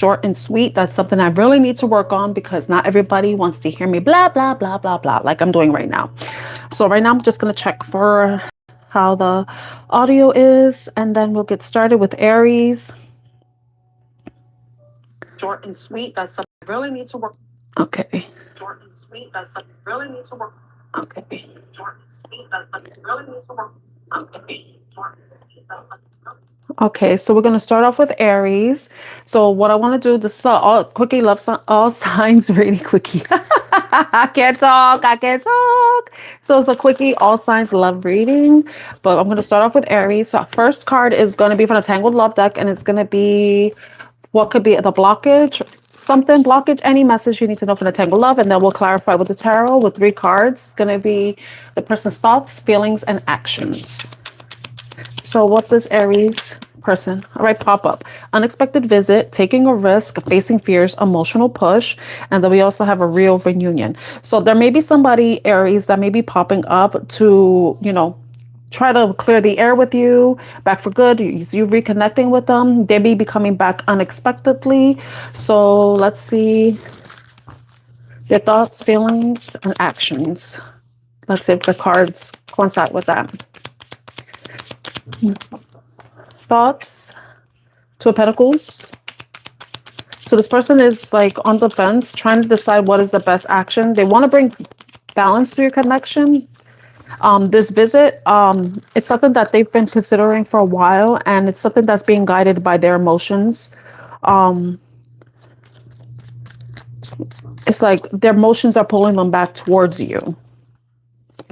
Short and sweet. That's something I really need to work on because not everybody wants to hear me blah, blah, blah, blah, blah, like I'm doing right now. So right now I'm just going to check for how the audio is, and then we'll get started with Aries. Short and sweet. That's something I really need to work. Okay. Short and sweet. That's something I really need to work. Okay. Short and sweet. That's something I really need to work. Okay. Short and sweet. That's something. Okay, so we're going to start off with Aries. So what I want to do, this is all Quickie love all signs reading. Quickie. I can't talk. So it's a Quickie all signs love reading. But I'm going to start off with Aries. So first card is going to be from the Tangled Love deck, and it's going to be what could be the blockage, any message you need to know from the Tangled Love, and then we'll clarify with the tarot with 3 cards. It's going to be the person's thoughts, feelings, and actions. So what does Aries person, all right, pop up? Unexpected visit, taking a risk, facing fears, emotional push, and then we also have a real reunion. So there may be somebody, Aries, that may be popping up to, try to clear the air with you, back for good. You reconnecting with them. They may be coming back unexpectedly. So let's see their thoughts, feelings, and actions. Let's see if the cards coincide with that. Thoughts, 2 of Pentacles. So this person is like on the fence, trying to decide what is the best action. They want to bring balance to your connection. This visit, it's something that they've been considering for a while, and it's something that's being guided by their emotions. It's like their emotions are pulling them back towards you.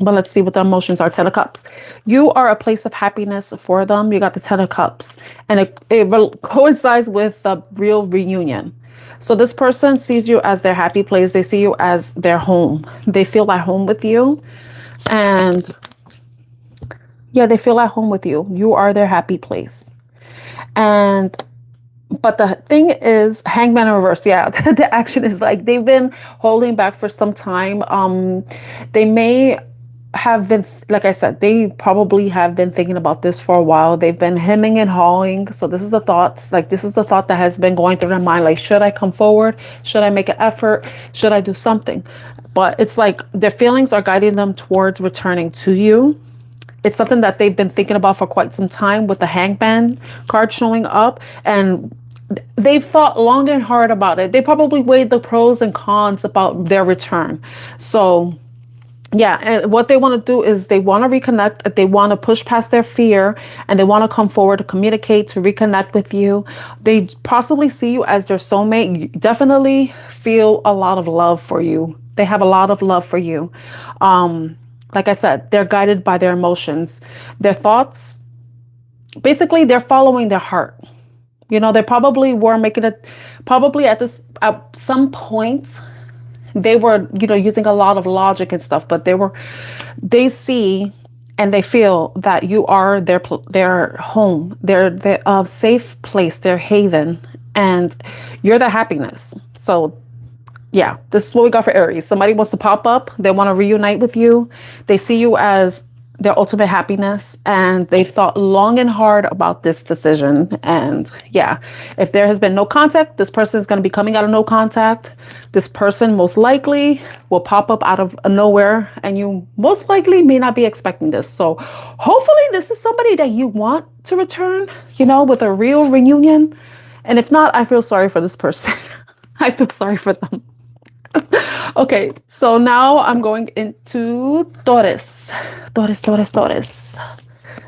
But let's see what the emotions are. 10 of Cups. You are a place of happiness for them. You got the 10 of Cups. And it coincides with the real reunion. So this person sees you as their happy place. They see you as their home. They feel at home with you. And yeah, they feel at home with you. You are their happy place. But the thing is, Hangman in reverse. Yeah, the action is like they've been holding back for some time. They may have been, like I said, they probably have been thinking about this for a while. They've been hemming and hawing. So this is the thoughts, like this is the thought that has been going through their mind. Like, should I come forward? Should I make an effort? Should I do something? But it's like their feelings are guiding them towards returning to you. It's something that they've been thinking about for quite some time, with the Hangman card showing up, and they've thought long and hard about it. They probably weighed the pros and cons about their return. So yeah, and what they want to do is they want to reconnect. They want to push past their fear, and they want to come forward to communicate, to reconnect with you. They possibly see you as their soulmate. You definitely feel a lot of love for you. They have a lot of love for you. Like I said, they're guided by their emotions, their thoughts. Basically, they're following their heart. They probably were making it, probably at some point, they were, using a lot of logic and stuff, but they see and they feel that you are their home, their safe place, their haven, and you're their happiness. So yeah, this is what we got for Aries. Somebody wants to pop up. They want to reunite with you. They see you as their ultimate happiness, and they've thought long and hard about this decision. And yeah, if there has been no contact, this person is going to be coming out of no contact. This person most likely will pop up out of nowhere, and you most likely may not be expecting this. So hopefully this is somebody that you want to return, with a real reunion. And if not, I feel sorry for this person. I feel sorry for them. Okay, so now I'm going into Taurus. Taurus.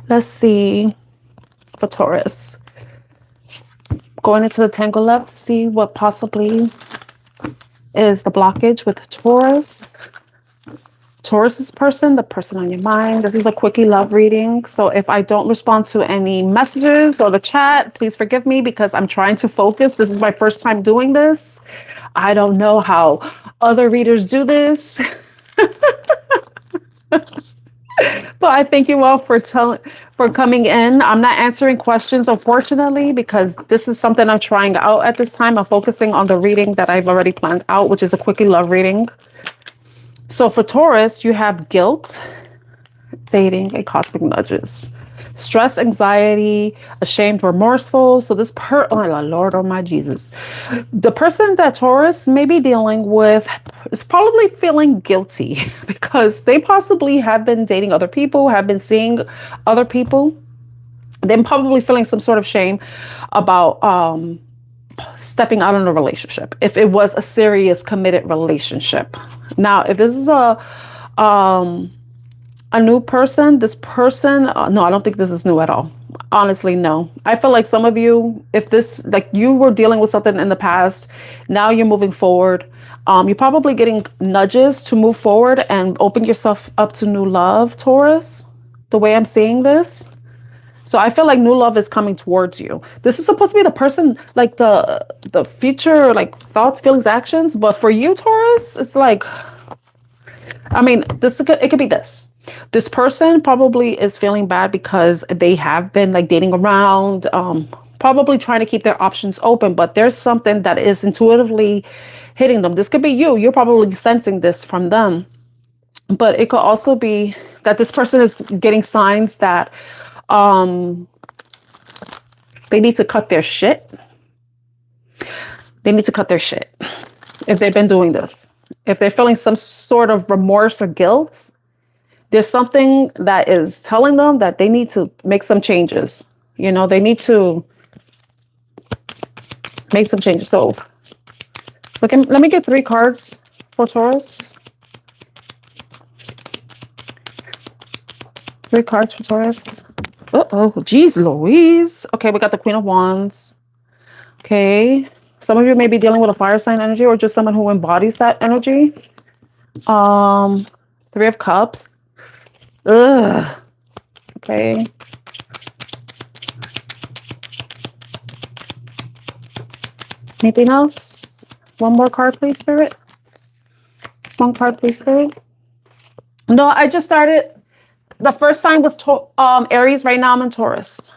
Let's see for Taurus. Going into the Tangle Love to see what possibly is the blockage with Taurus. Taurus's person, the person on your mind. This is a Quickie love reading. So if I don't respond to any messages or the chat, please forgive me because I'm trying to focus. This is my first time doing this. I don't know how other readers do this. But I thank you all for coming in. I'm not answering questions, unfortunately, because this is something I'm trying out at this time. I'm focusing on the reading that I've already planned out, which is a Quickie love reading. So for Taurus, you have guilt, dating, and cosmic nudges. stress, anxiety, ashamed, remorseful. So this oh Lord, oh my Jesus. The person that Taurus may be dealing with is probably feeling guilty because they possibly have been dating other people, have been seeing other people. They're probably feeling some sort of shame about stepping out in a relationship if it was a serious committed relationship. Now if this is a new person, this person, no, I don't think this is new at all. Honestly, no. I feel like some of you, if this, like you were dealing with something in the past, now you're moving forward. You're probably getting nudges to move forward and open yourself up to new love, Taurus, the way I'm seeing this. So I feel like new love is coming towards you. This is supposed to be the person, like the future, like thoughts, feelings, actions. But for you, Taurus, it's like, I mean, it could be this. This person probably is feeling bad because they have been like dating around, probably trying to keep their options open, but there's something that is intuitively hitting them. This could be you. You're probably sensing this from them. But it could also be that this person is getting signs that they need to cut their shit. They need to cut their shit if they've been doing this. If they're feeling some sort of remorse or guilt, there's something that is telling them that they need to make some changes. You know, they need to make some changes. So let me get 3 cards for Taurus. 3 cards for Taurus. Uh-oh, geez, Louise. Okay, we got the Queen of Wands. Okay. Some of you may be dealing with a fire sign energy or just someone who embodies that energy. 3 of Cups. Ugh. Okay. Anything else? One more card, please, Spirit. One card, please, Spirit. No, I just started. The first sign was Aries. Right now I'm in Taurus.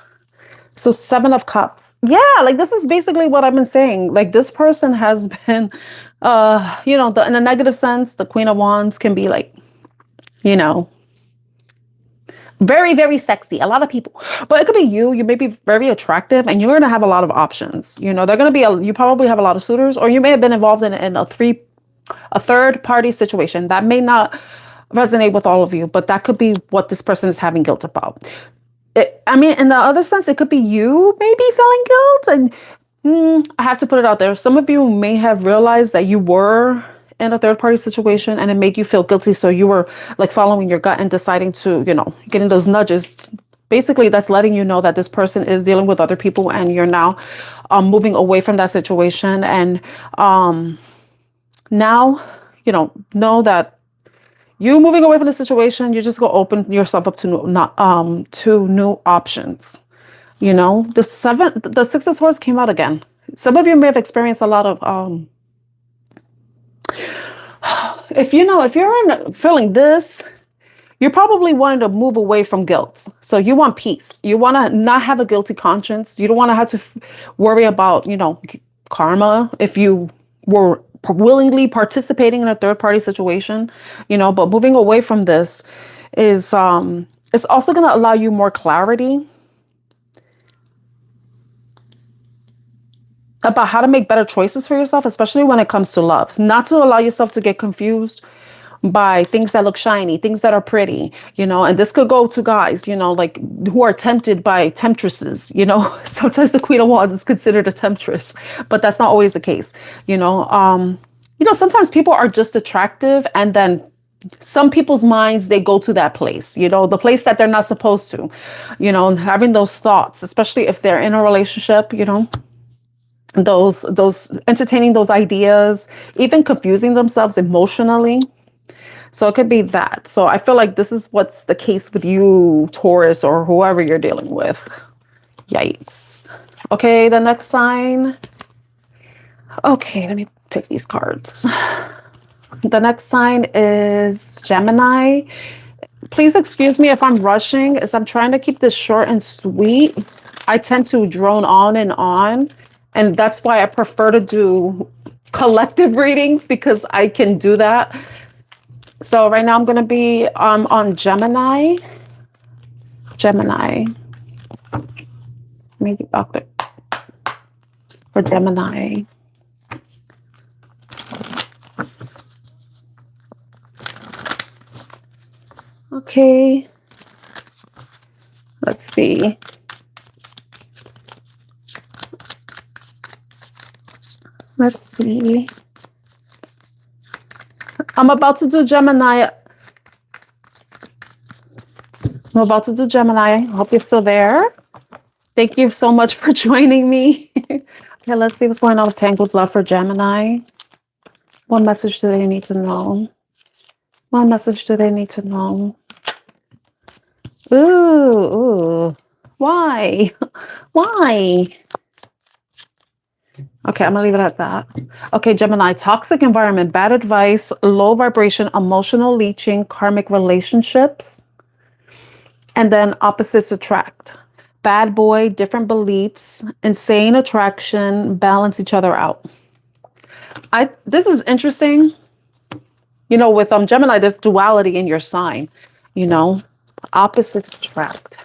So 7 of Cups. Yeah, like this is basically what I've been saying. Like this person has been, you know, in a negative sense, the Queen of Wands can be like, you know, very, very sexy. A lot of people, but it could be you. You may be very attractive and you're going to have a lot of options. You know, they're going to be, you probably have a lot of suitors, or you may have been involved in a third party situation that may not resonate with all of you, but that could be what this person is having guilt about. I mean, in the other sense, it could be you maybe feeling guilt. And I have to put it out there. Some of you may have realized that you were in a third party situation and it made you feel guilty. So you were like following your gut and deciding to, you know, getting those nudges. Basically, that's letting you know that this person is dealing with other people and you're now moving away from that situation. And now, you know that you moving away from the situation, you just go open yourself up to new options. You know, the 6 of Swords came out again. Some of you may have experienced a lot of if you're feeling this, you're probably wanting to move away from guilt. So you want peace. You want to not have a guilty conscience. You don't want to have to worry about, you know, karma if you were willingly participating in a third party situation, you know, but moving away from this is it's also going to allow you more clarity about how to make better choices for yourself, especially when it comes to love. Not to allow yourself to get confused by things that look shiny, things that are pretty, you know, and this could go to guys, you know, like who are tempted by temptresses, you know. Sometimes the Queen of Wands is considered a temptress, but that's not always the case, you know. Sometimes people are just attractive and then some people's minds, they go to that place, you know, the place that they're not supposed to, you know, and having those thoughts, especially if they're in a relationship, you know, those entertaining those ideas, even confusing themselves emotionally. So it could be that. So I feel like this is what's the case with you, Taurus, or whoever you're dealing with. Yikes. Okay, the next sign. Okay, let me take these cards. The next sign is Gemini. Please excuse me if I'm rushing, as I'm trying to keep this short and sweet. I tend to drone on, and that's why I prefer to do collective readings, because I can do that. So right now I'm going to be on Gemini. Gemini. maybe doctor for Gemini. Okay. Let's see. Let's see. I'm about to do Gemini. I hope you're still there. Thank you so much for joining me. Okay, let's see what's going on with Tangled Love for Gemini. What message do they need to know? What message do they need to know? Ooh. Why? Why? Okay, I'm gonna leave it at that. Okay, Gemini, toxic environment, bad advice, low vibration, emotional leeching, karmic relationships, and then opposites attract. Bad boy, different beliefs, insane attraction, balance each other out. This is interesting. You know, with Gemini, there's duality in your sign, you know, opposites attract.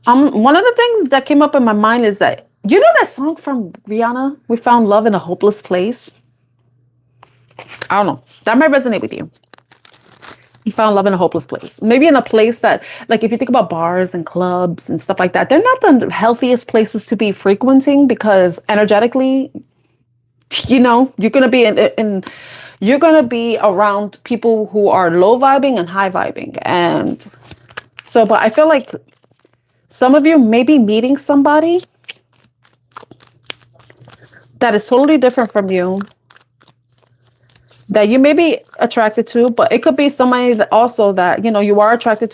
One of the things that came up in my mind is that, you know that song from Rihanna, We Found Love in a Hopeless Place? I don't know. That might resonate with you. You found love in a hopeless place. Maybe in a place that, like, if you think about bars and clubs and stuff like that, they're not the healthiest places to be frequenting because energetically, you know, you're going to be you're going to be around people who are low vibing and high vibing. And so, but I feel like some of you may be meeting somebody that is totally different from you, that you may be attracted to, but it could be somebody that also that, you know, you are attracted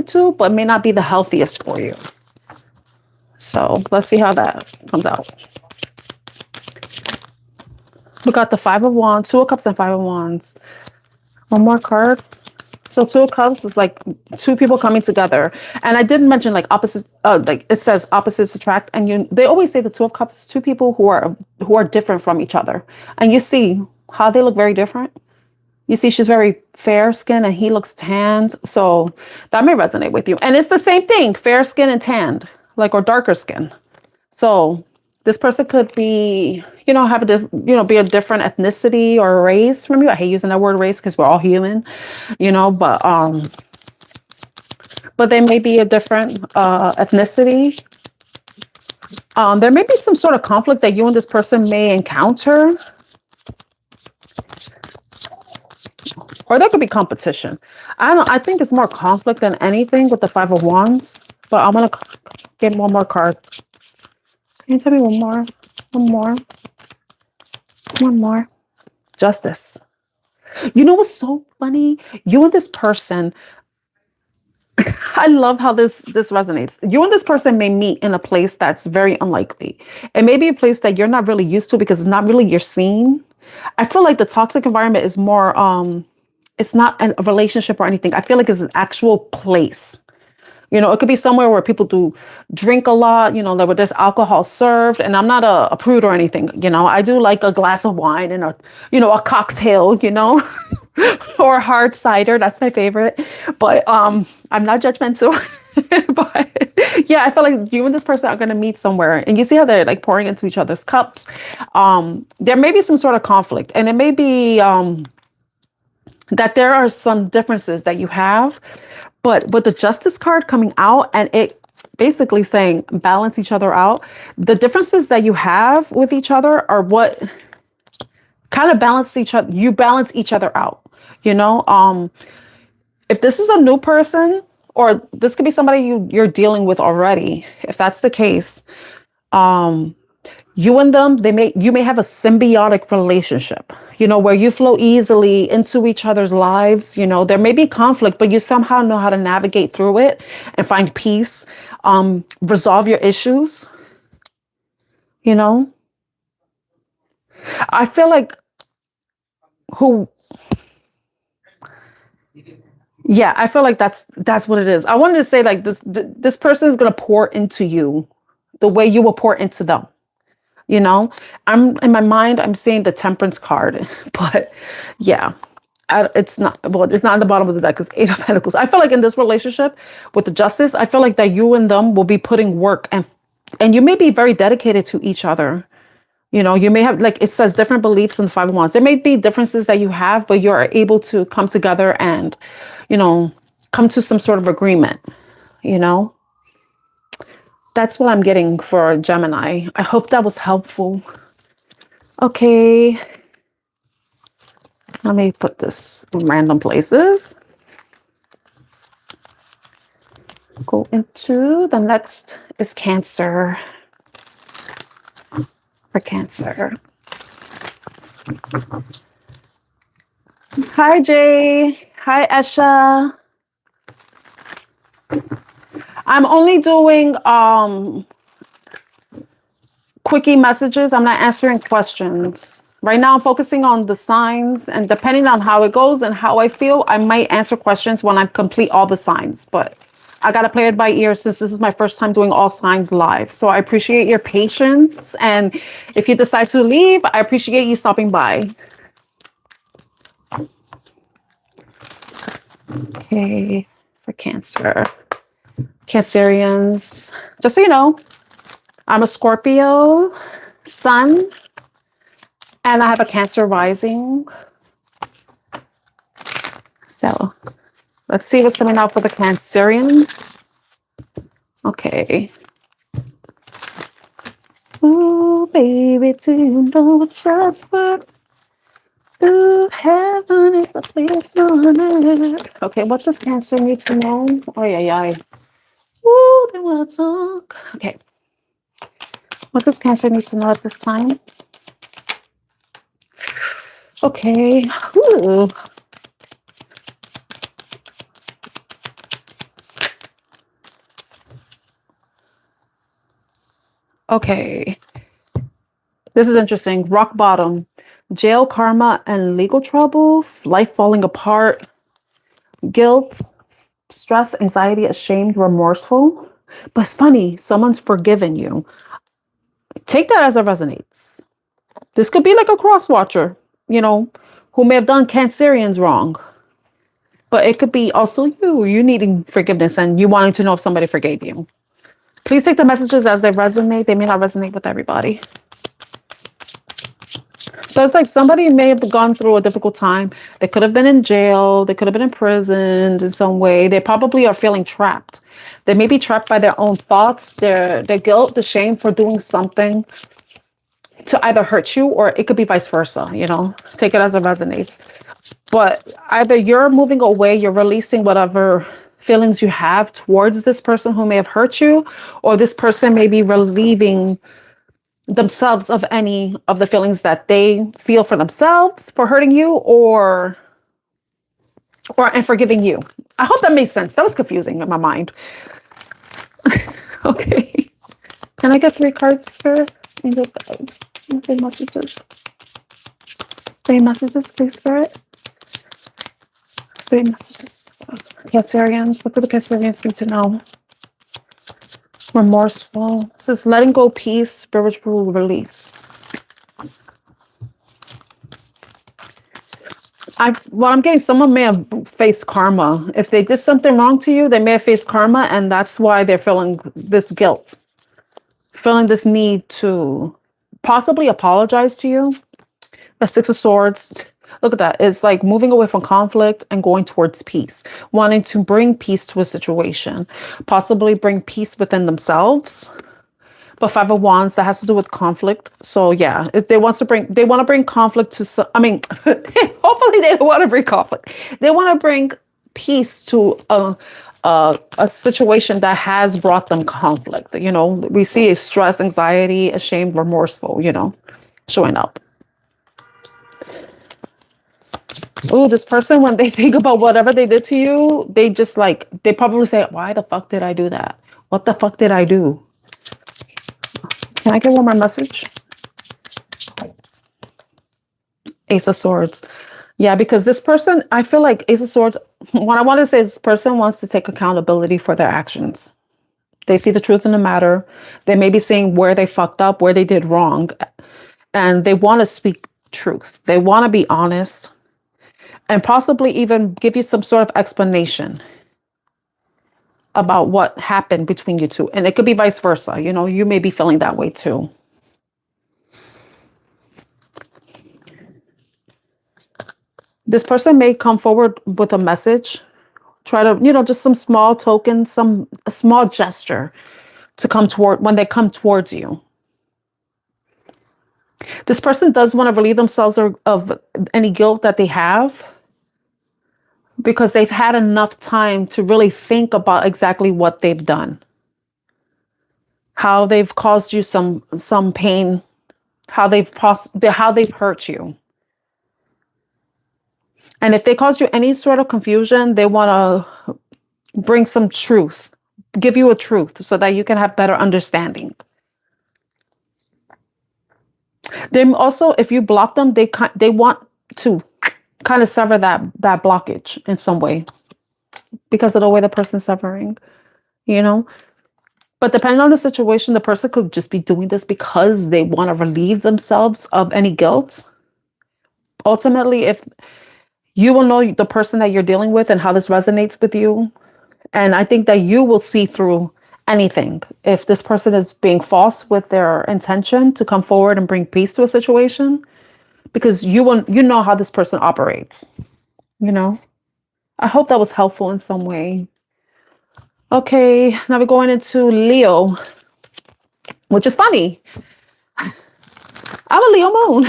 to, but may not be the healthiest for you. So let's see how that comes out. We got the Five of Wands, Two of Cups and Five of Wands. One more card. So Two of Cups is like two people coming together. And I didn't mention like opposites, like it says opposites attract. And they always say the Two of Cups is two people who are different from each other. And you see how they look very different. You see she's very fair skin and he looks tanned. So that may resonate with you. And it's the same thing, fair skin and tanned, like, or darker skin. So this person could be, you know, be a different ethnicity or race from you. I hate using that word race because we're all human, you know, but they may be a different ethnicity. There may be some sort of conflict that you and this person may encounter. Or there could be competition. I think it's more conflict than anything with the Five of Wands. But I'm going to get one more card. Can you tell me one more? One more. Justice. You know what's so funny? You and this person, I love how this resonates. You and this person may meet in a place that's very unlikely. It may be a place that you're not really used to because it's not really your scene. I feel like the toxic environment is more, it's not a relationship or anything. I feel like it's an actual place. You know, it could be somewhere where people do drink a lot, you know, where there's alcohol served. And I'm not a prude or anything, you know, I do like a glass of wine and a cocktail, you know, or hard cider. That's my favorite. But I'm not judgmental. But yeah, I feel like you and this person are going to meet somewhere and you see how they're like pouring into each other's cups. There may be some sort of conflict, and it may be that there are some differences that you have, but with the Justice card coming out and it basically saying balance each other out, the differences that you have with each other are what kind of balance each other. You balance each other out, you know. If this is a new person, or this could be somebody you're dealing with already, if that's the case, you and them, you may have a symbiotic relationship, you know, where you flow easily into each other's lives. You know, there may be conflict, but you somehow know how to navigate through it and find peace, resolve your issues. You know, I feel like I feel like that's what it is. I wanted to say like this person is going to pour into you the way you will pour into them. You know, I'm in my mind, I'm seeing the Temperance card, but yeah, It's not, well, it's not in the bottom of the deck. It's Eight of Pentacles. I feel like in this relationship with the Justice, I feel like that you and them will be putting work, and you may be very dedicated to each other. You know, you may have, like it says, different beliefs in the Five of Wands. There may be differences that you have, but you're able to come together and, you know, come to some sort of agreement, you know. That's what I'm getting for Gemini. I hope that was helpful. Okay. Let me put this in random places. Go into the next is Cancer. For Cancer. Hi, Jay. Hi, Esha. I'm only doing quickie messages. I'm not answering questions. Right now, I'm focusing on the signs, and depending on how it goes and how I feel, I might answer questions when I complete all the signs. But I got to play it by ear since this is my first time doing all signs live. So I appreciate your patience. And if you decide to leave, I appreciate you stopping by. Okay, for Cancer. Cancerians, just so you know, I'm a Scorpio sun, and I have a Cancer rising. So let's see what's coming out for the Cancerians. Okay. Ooh, baby, do you know what's just what? Ooh, heaven is a place on earth. Okay, what does Cancer need to know? Oh, yeah. Ooh, they want to talk. Okay. What does Cancer need to know at this time? Okay. Ooh. Okay. This is interesting. Rock bottom. Jail, karma, and legal trouble. Life falling apart. Guilt. Stress, anxiety, ashamed, remorseful. But it's funny. Someone's forgiven you. Take that as it resonates. This could be like a cross watcher, you know, who may have done Cancerians wrong. But it could be also you needing forgiveness and you wanting to know if somebody forgave you. Please take the messages as they resonate. They may not resonate with everybody. So it's like somebody may have gone through a difficult time. They could have been in jail. They could have been imprisoned in some way. They probably are feeling trapped. They may be trapped by their own thoughts, their guilt, the shame for doing something to either hurt you, or it could be vice versa, you know. Take it as it resonates. But either you're moving away, you're releasing whatever feelings you have towards this person who may have hurt you, or this person may be relieving themselves of any of the feelings that they feel for themselves for hurting you, or and forgiving you. I hope that made sense. That was confusing in my mind. Okay. Can I get 3 cards, Spirit? Angel guides. 3 messages. 3 messages, please, Spirit. 3 messages. Cancerians. What do the Cancerians need to know? Remorseful. It says letting go, peace, spiritual release. I'm getting, someone may have faced karma. If they did something wrong to you, they may have faced karma, and that's why they're feeling this guilt, feeling this need to possibly apologize to you. The 6 of Swords. Look at that. It's like moving away from conflict and going towards peace, wanting to bring peace to a situation, possibly bring peace within themselves. But 5 of Wands, that has to do with conflict. So yeah, if they want to bring conflict to, I mean, hopefully they don't want to bring conflict. They want to bring peace to a situation that has brought them conflict. You know, we see a stress, anxiety, ashamed, remorseful, you know, showing up. Oh, this person, when they think about whatever they did to you, they just like, they probably say, why the fuck did I do that? What the fuck did I do? Can I get one more message? Ace of Swords. Yeah, because this person, I feel like Ace of Swords, what I want to say is this person wants to take accountability for their actions. They see the truth in the matter. They may be seeing where they fucked up, where they did wrong, and they want to speak truth. They want to be honest. and possibly even give you some sort of explanation about what happened between you two. And it could be vice versa. You know, you may be feeling that way too. This person may come forward with a message, try to, you know, just some small token, a small gesture to come toward when they come towards you. This person does want to relieve themselves of any guilt that they have, because they've had enough time to really think about exactly what they've done, how they've caused you some pain, how they've hurt you. And if they caused you any sort of confusion, they want to bring some truth, give you a truth so that you can have better understanding. They also, if you block them, they want to kind of sever that blockage in some way because of the way the person's suffering, you know. But depending on the situation, the person could just be doing this because they want to relieve themselves of any guilt. Ultimately, if you will know the person that you're dealing with and how this resonates with you. And I think that you will see through anything. If this person is being false with their intention to come forward and bring peace to a situation, because you know how this person operates, you know. I hope that was helpful in some way. Okay, now we're going into Leo, which is funny. I'm a Leo moon.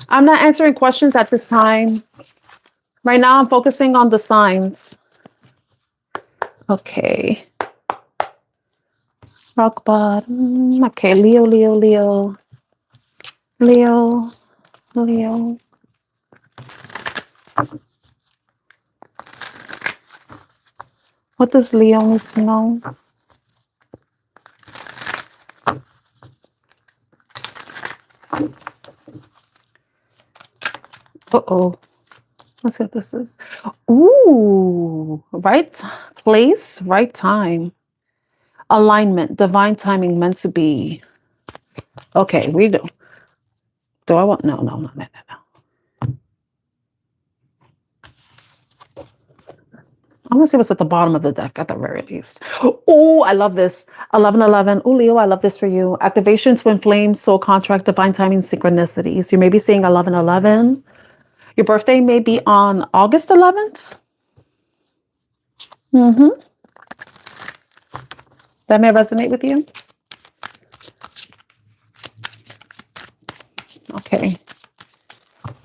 I'm not answering questions at this time. Right now, I'm focusing on the signs. Okay. Rock bottom. Okay, Leo, Leo, Leo. Leo, Leo. What does Leo need to know? Uh-oh. Let's see what this is. Ooh, right place, right time. Alignment, divine timing, meant to be. Okay, we do. Do I want? No. I want to see what's at the bottom of the deck at the very least. Oh, I love this. 1111. Oh, Leo, I love this for you. Activation, twin flames, soul contract, divine timing, synchronicities. You may be seeing 1111. Your birthday may be on August 11th. That may resonate with you.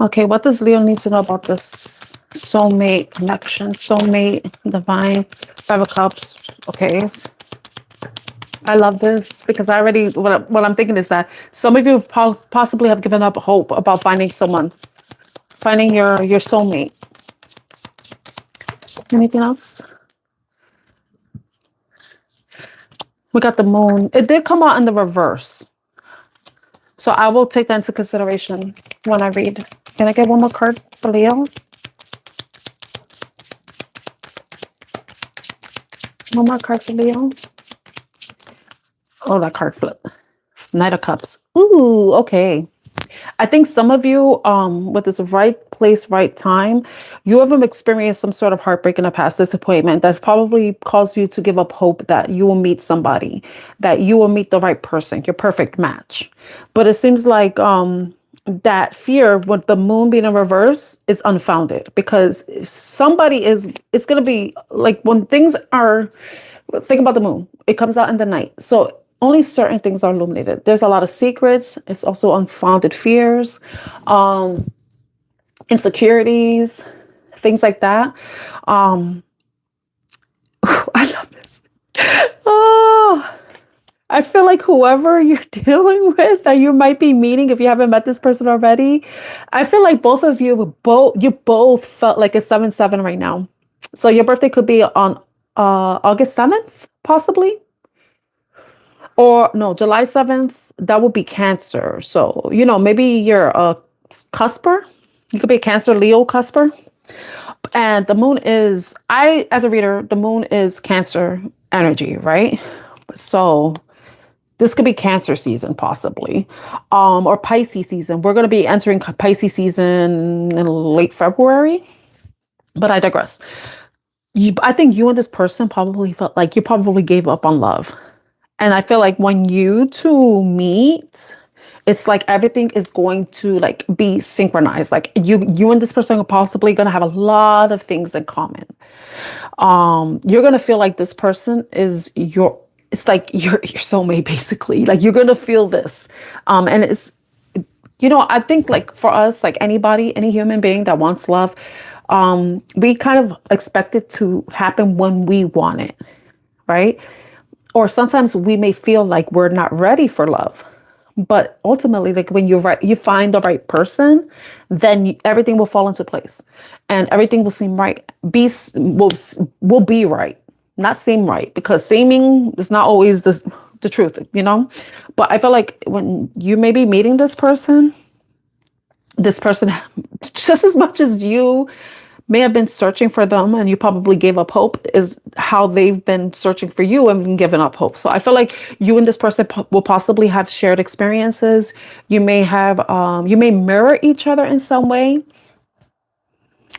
Okay, what does Leo need to know about this soulmate connection? Soulmate, divine, 5 of Cups. Okay. I love this because I already, what I'm thinking is that some of you possibly have given up hope about finding someone, finding your soulmate. Anything else? We got the moon. It did come out in the reverse. So I will take that into consideration when I read. Can I get one more card for Leo? One more card for Leo. Oh, that card flipped. Knight of Cups. Ooh, okay. I think some of you, with this right place, right time, you have experienced some sort of heartbreak in a past disappointment that's probably caused you to give up hope that you will meet somebody, that you will meet the right person, your perfect match. But it seems like that fear with the moon being in reverse is unfounded, because somebody it's going to be like when things are, think about the moon, it comes out in the night. So only certain things are illuminated. There's a lot of secrets. It's also unfounded fears, insecurities, things like that. I love this. Oh, I feel like whoever you're dealing with, that you might be meeting, if you haven't met this person already, I feel like both of you, you both felt like it's 7-7 right now. So your birthday could be on August 7th, possibly. Or no, July 7th, that would be Cancer. So, you know, maybe you're a cusper. You could be a Cancer, Leo cusper. And the moon is, as a reader, the moon is Cancer energy, right? So this could be Cancer season, possibly, or Pisces season. We're going to be entering Pisces season in late February, but I digress. I think you and this person probably felt like you probably gave up on love. And I feel like when you two meet, it's like everything is going to like be synchronized. Like you and this person are possibly going to have a lot of things in common. You're going to feel like this person is it's like your soulmate, basically. Like you're going to feel this. And it's, I think like for us, like any human being that wants love, we kind of expect it to happen when we want it, right? Or sometimes we may feel like we're not ready for love. But ultimately, like when you find the right person, then everything will fall into place, and everything will seem right. Will be right, not seem right, because seeming is not always the truth, But I feel like when you may be meeting this person, just as much as you may have been searching for them and you probably gave up hope, is how they've been searching for you and been giving up hope. So I feel like you and this person will possibly have shared experiences. You may mirror each other in some way.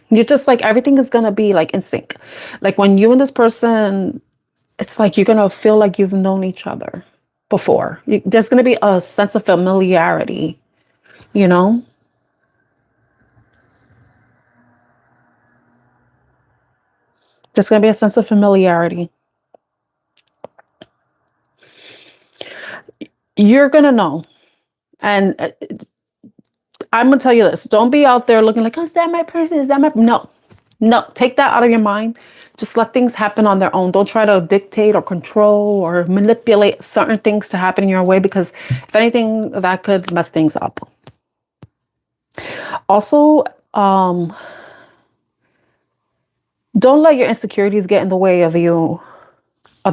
You're just like, everything is going to be like in sync. Like when you and this person, it's like you're going to feel like you've known each other before. There's going to be a sense of familiarity, There's going to be a sense of familiarity. You're going to know. And I'm going to tell you this. Don't be out there looking like, oh, is that my person? Is that my... No. Take that out of your mind. Just let things happen on their own. Don't try to dictate or control or manipulate certain things to happen in your way, because if anything, that could mess things up. Also, don't let your insecurities get in the way of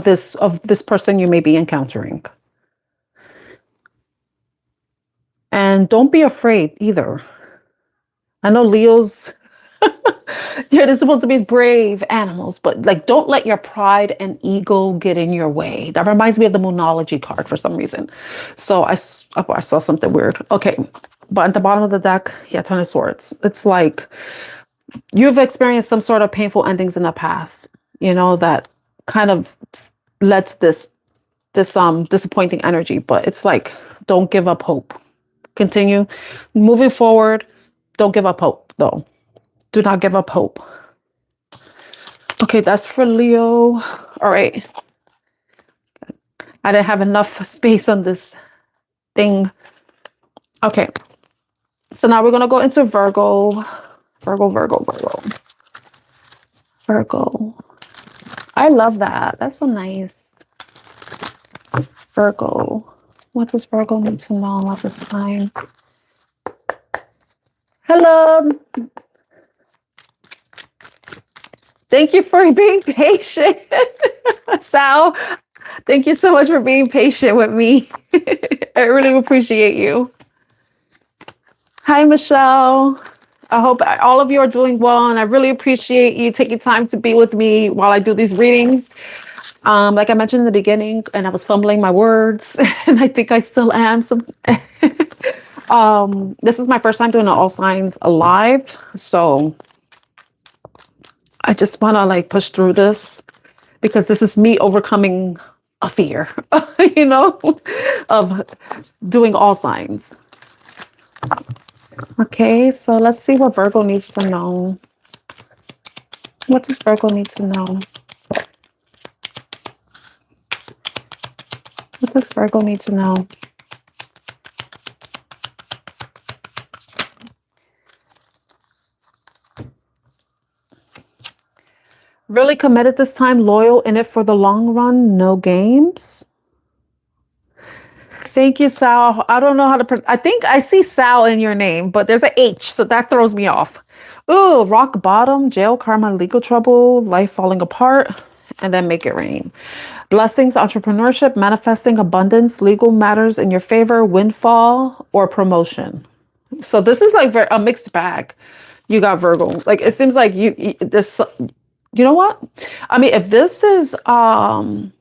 this person you may be encountering. And don't be afraid either. I know Leos, they're supposed to be brave animals, but like, don't let your pride and ego get in your way. That reminds me of the Moonology card for some reason. So I saw something weird. Okay. But at the bottom of the deck, Ten of Swords. It's like, you've experienced some sort of painful endings in the past, that kind of led to this disappointing energy. But it's like, don't give up hope. Continue moving forward. Don't give up hope, though. Do not give up hope. Okay, that's for Leo. All right. I didn't have enough space on this thing. Okay. So now we're going to go into Virgo. Virgo. I love that. That's so nice. Virgo. What does Virgo need to know at this time? Hello. Thank you for being patient. Sal, thank you so much for being patient with me. I really appreciate you. Hi, Michelle. I hope all of you are doing well, and I really appreciate you taking time to be with me while I do these readings. Like I mentioned in the beginning, and I was fumbling my words, and I think I still am. This is my first time doing an all signs live, so I just want to like push through this, because this is me overcoming a fear, of doing all signs. Okay, so let's see what Virgo needs to know. What does Virgo need to know? What does Virgo need to know? Really committed this time, loyal, in it for the long run, no games. Thank you, Sal. I don't know how to... I think I see Sal in your name, but there's an H, so that throws me off. Ooh, rock bottom, jail, karma, legal trouble, life falling apart, and then make it rain. Blessings, entrepreneurship, manifesting abundance, legal matters in your favor, windfall, or promotion. So this is like a mixed bag. You got Virgo. Like, it seems like this... You know what? I mean, if this is about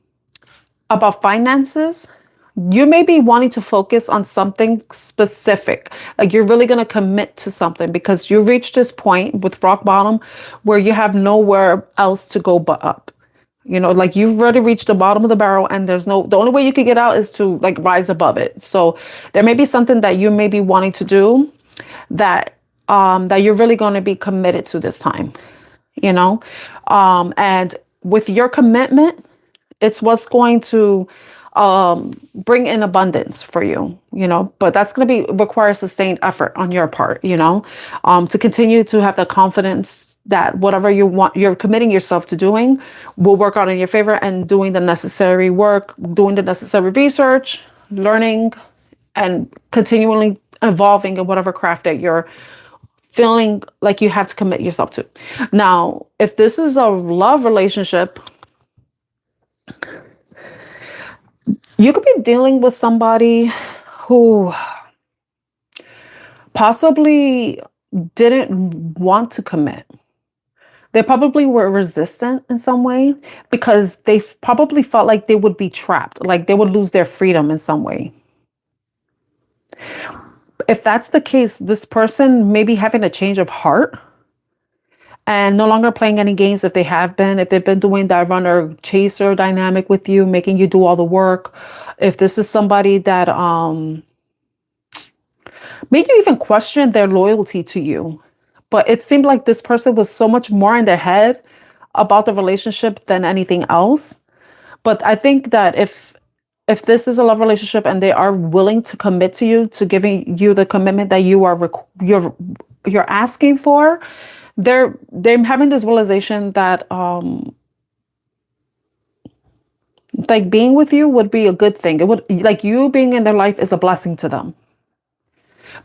finances, You may be wanting to focus on something specific. Like you're really going to commit to something because you reached this point with rock bottom where you have nowhere else to go but up. Like you've already reached the bottom of the barrel and the only way you could get out is to like rise above it. So there may be something that you may be wanting to do that that you're really going to be committed to this time, and with your commitment, it's what's going to bring in abundance for you, but that's going to require sustained effort on your part, to continue to have the confidence that whatever you're committing yourself to doing will work out in your favor, and doing the necessary work, doing the necessary research, learning, and continually evolving in whatever craft that you're feeling like you have to commit yourself to. Now, if this is a love relationship, you could be dealing with somebody who possibly didn't want to commit. They probably were resistant in some way because they probably felt like they would be trapped, like they would lose their freedom in some way. If that's the case, this person may be having a change of heart and no longer playing any games if they've been doing that runner chaser dynamic with you, making you do all the work. If this is somebody that made you even question their loyalty to you. But it seemed like this person was so much more in their head about the relationship than anything else. But I think that if this is a love relationship and they are willing to commit to you, to giving you the commitment that you're asking for, they're having this realization that like being with you would be a good thing. It would, like, you being in their life is a blessing to them.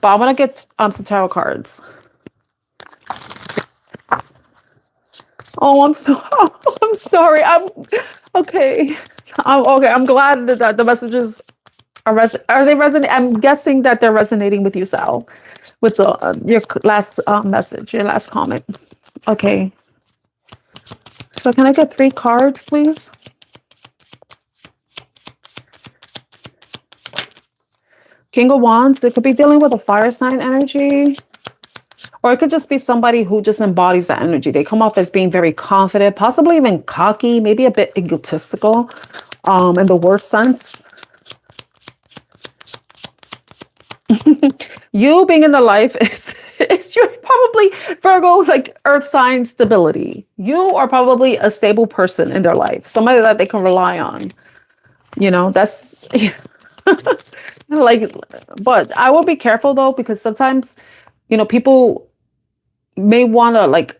But I want to get some tarot cards. Oh, I'm sorry. Okay. I'm glad that the messages are they resonating? I'm guessing that they're resonating with you, Sal, with your last message, your last comment. Okay. So can I get 3 cards, please? King of Wands. They could be dealing with a fire sign energy. Or it could just be somebody who just embodies that energy. They come off as being very confident, possibly even cocky, maybe a bit egotistical, in the worst sense. You being in the life is you're probably Virgo, like earth sign stability. You are probably a stable person in their life, somebody that they can rely on. That's like, but I will be careful though, because sometimes, people may want to like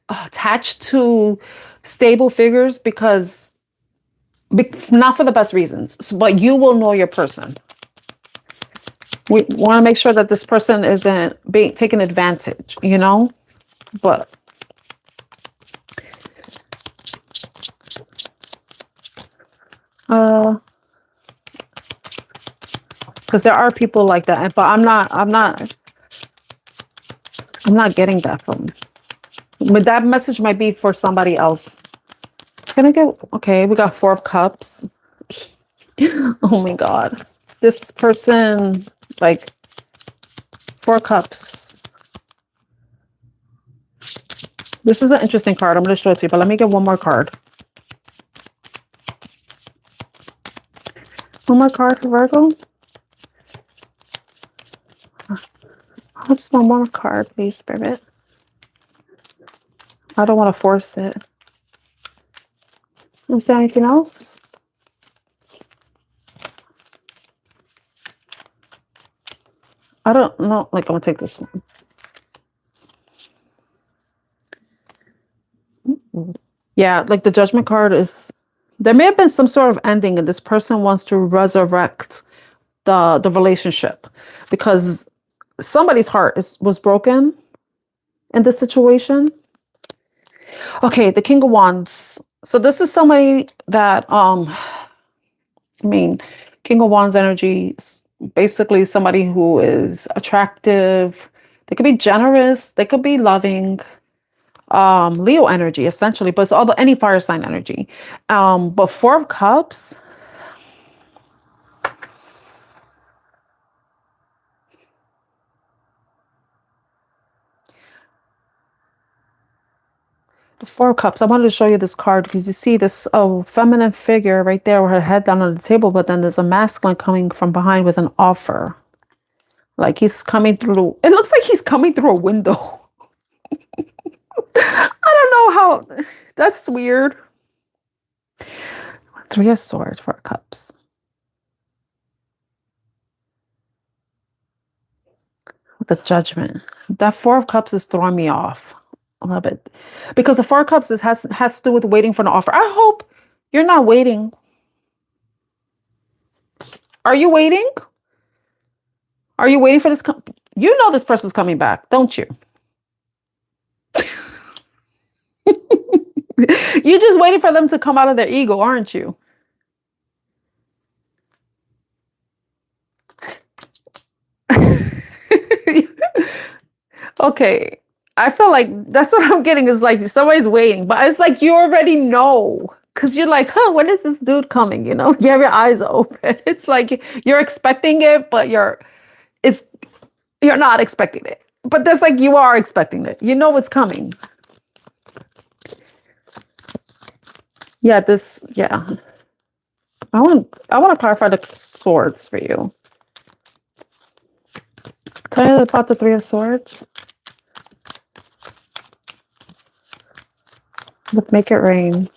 attach to stable figures because not for the best reasons, but you will know your person. We want to make sure that this person isn't being taken advantage, but because there are people like that, but I'm not getting that from. But that message might be for somebody else. Can I get, okay, we got 4 of Cups. Oh my God. This person, like, 4 Cups. This is an interesting card. I'm going to show it to you, but let me get one more card. One more card for Virgo. I just want one more card, please, Spirit. I don't want to force it. Is there anything else? I don't know. Like, I'm going to take this one. Yeah, like the Judgment card is... There may have been some sort of ending and this person wants to resurrect the relationship because somebody's heart was broken in this situation. Okay, the King of Wands. So this is somebody that, King of Wands energy is basically somebody who is attractive. They could be generous. They could be loving. Leo energy, essentially, but it's any fire sign energy. But 4 of Cups. The Four of Cups. I wanted to show you this card because you see this feminine figure right there with her head down on the table, but then there's a masculine coming from behind with an offer. Like he's coming through. It looks like he's coming through a window. I don't know how. That's weird. Three of Swords, Four of Cups. The Judgment. That Four of Cups is throwing me off a little bit because the Four of Cups has to do with waiting for an offer. I hope you're not waiting. Are you waiting? Are you waiting for this? You know this person's coming back, don't you? You're just waiting for them to come out of their ego, aren't you? Okay. I feel like that's what I'm getting is like somebody's waiting, but it's like you already know because you're like, huh, when is this dude coming? You know, you have your eyes open. It's like you're expecting it, but you're not expecting it. But that's like you are expecting it. You know it's coming. Yeah, I want to clarify the swords for you. Tell you about the Three of Swords. Let's make it rain.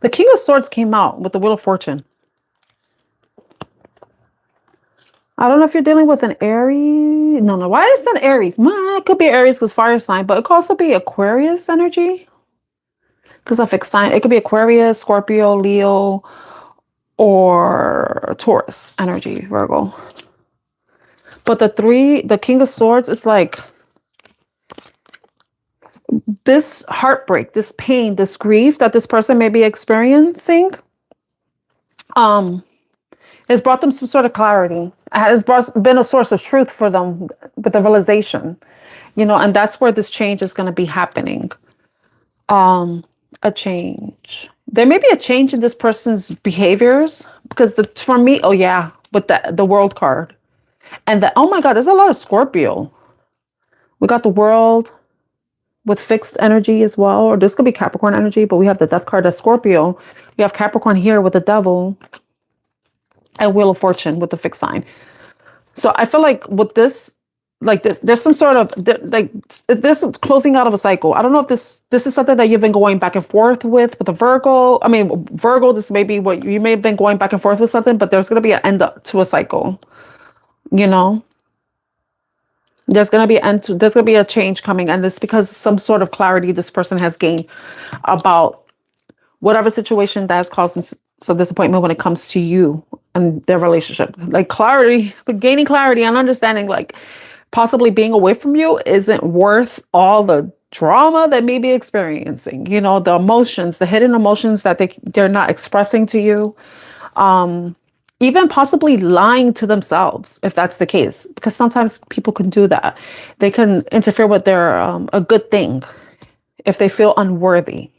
The King of Swords came out with the Wheel of Fortune. I don't know if you're dealing with an Aries. No. Why is it Aries? It could be Aries because fire sign, but it could also be Aquarius energy. Because a fixed sign. It could be Aquarius, Scorpio, Leo, or Taurus energy, Virgo. But the King of Swords is like this heartbreak, this pain, this grief that this person may be experiencing. Has brought them some sort of clarity. Has been a source of truth for them with the realization, and that's where this change is going to be happening. A change. There may be a change in this person's behaviors because for me, oh yeah, with the World card, and oh my God, there's a lot of Scorpio. We got the World with fixed energy as well, or this could be Capricorn energy, but we have the Death card as Scorpio. We have Capricorn here with the Devil. And Wheel of Fortune with the fixed sign. So I feel like with this, there's some sort of this is closing out of a cycle. I don't know if this is something that you've been going back and forth with a Virgo. I mean, Virgo, this may be what you may have been going back and forth with something, but there's going to be an end to a cycle. There's going to be there's going to be a change coming, and this because some sort of clarity this person has gained about whatever situation that has caused them some disappointment when it comes to you and their relationship. Like clarity, but gaining clarity and understanding like possibly being away from you isn't worth all the drama that may be experiencing, the emotions, the hidden emotions that they're not expressing to you. Even possibly lying to themselves, if that's the case, because sometimes people can do that. They can interfere with their a good thing if they feel unworthy,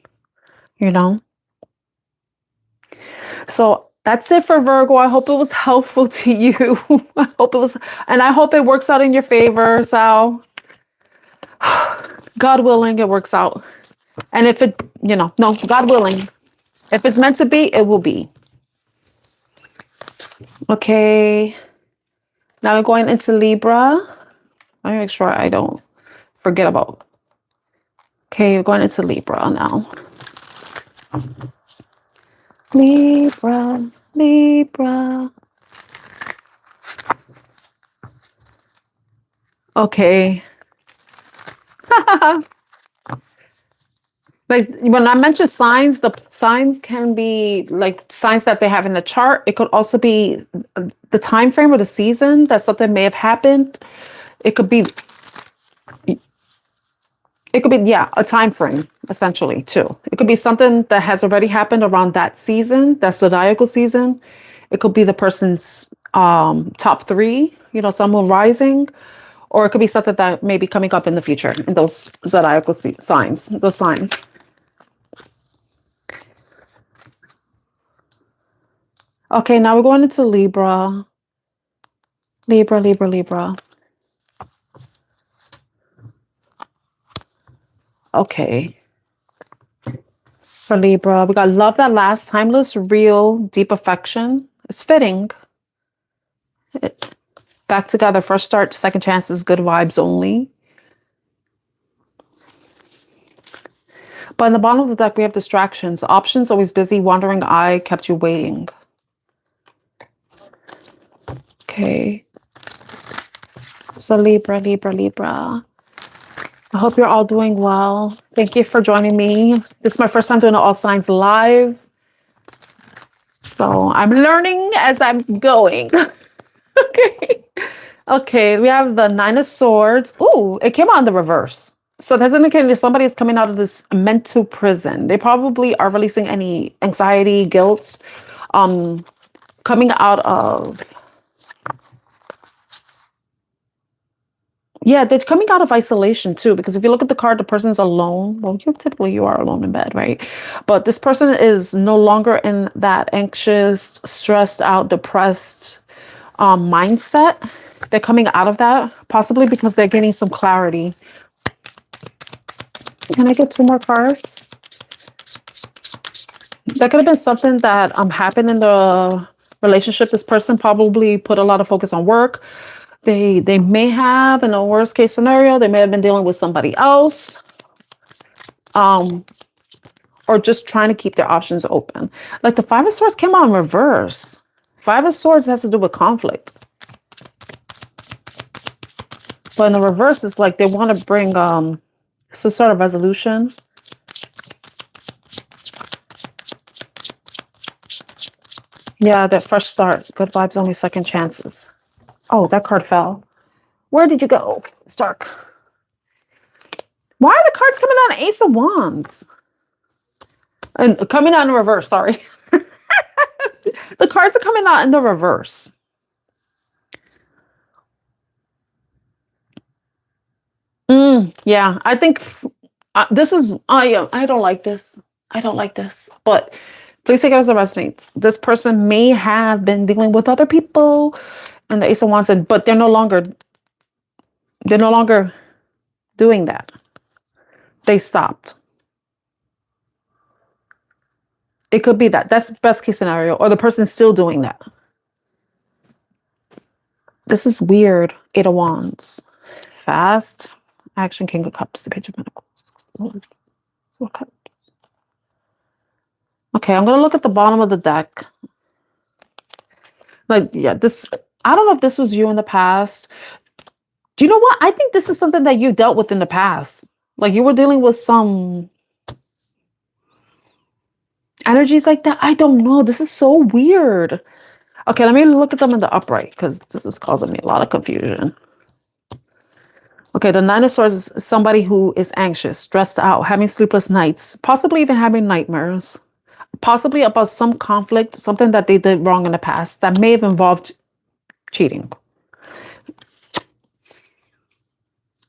So that's it for Virgo. I hope it was helpful to you. I hope it was, and I hope it works out in your favor, Sal. God willing, it works out. And if it, no, God willing, if it's meant to be, it will be. Okay. Now we're going into Libra. Let me make sure I don't forget about. Okay, we're going into Libra now. Libra. Okay. Like when I mentioned signs, the signs can be like signs that they have in the chart. It could also be the time frame or the season that something may have happened. It could be a time frame essentially too. It could be something that has already happened around that season, that zodiacal season. It could be the person's top three, sun, moon, rising, Or it could be something that may be coming up in the future in those zodiacal signs, those signs. Okay, now we're going into Libra. Libra, Libra, Libra. Okay. For Libra, we got love that lasts, timeless, real, deep affection. It's fitting. Back together, first start, second chances, good vibes only. But in the bottom of the deck, we have distractions. Options, always busy, wandering eye, kept you waiting. Okay. So Libra, Libra, Libra. I hope you're all doing well. Thank you for joining me. This is my first time doing All Signs live. So I'm learning as I'm going. Okay. Okay, we have the Nine of Swords. Oh, it came out in the reverse. So that's indicating that somebody is coming out of this mental prison. They probably are releasing any anxiety, guilt, coming out of... Yeah, they're coming out of isolation too, because if you look at the card, the person's alone. Well, you are alone in bed, right? But this person is no longer in that anxious, stressed out, depressed mindset. They're coming out of that, possibly because they're getting some clarity. Can I get 2 more cards? That could have been something that happened in the relationship. This person probably put a lot of focus on work. They may have, in a worst case scenario, they may have been dealing with somebody else, or just trying to keep their options open. Like the Five of Swords came out in reverse. Five of Swords has to do with conflict. But in the reverse, it's like they want to bring some sort of resolution. Yeah, that fresh start. Good vibes, only second chances. Oh, that card fell. Where did you go? It's dark. Why are the cards coming out? Ace of Wands. And coming out in reverse, sorry. The cards are coming out in the reverse. Yeah, I think this is... I don't like this. I don't like this. But please take it as it resonates. This person may have been dealing with other people. And the Ace of Wands, but they're no longer doing that. They stopped. It could be that. That's best case scenario. Or the person's still doing that. This is weird. Eight of Wands. Fast. Action, King of Cups. The Page of Pentacles. Okay, I'm going to look at the bottom of the deck. Like, yeah, this... I don't know if this was you in the past. Do you know what? I think this is something that you dealt with in the past. Like you were dealing with some energies like that. I don't know. This is so weird. Okay, let me look at them in the upright because this is causing me a lot of confusion. Okay, the Nine of Swords is somebody who is anxious, stressed out, having sleepless nights, possibly even having nightmares, possibly about some conflict, something that they did wrong in the past that may have involved cheating.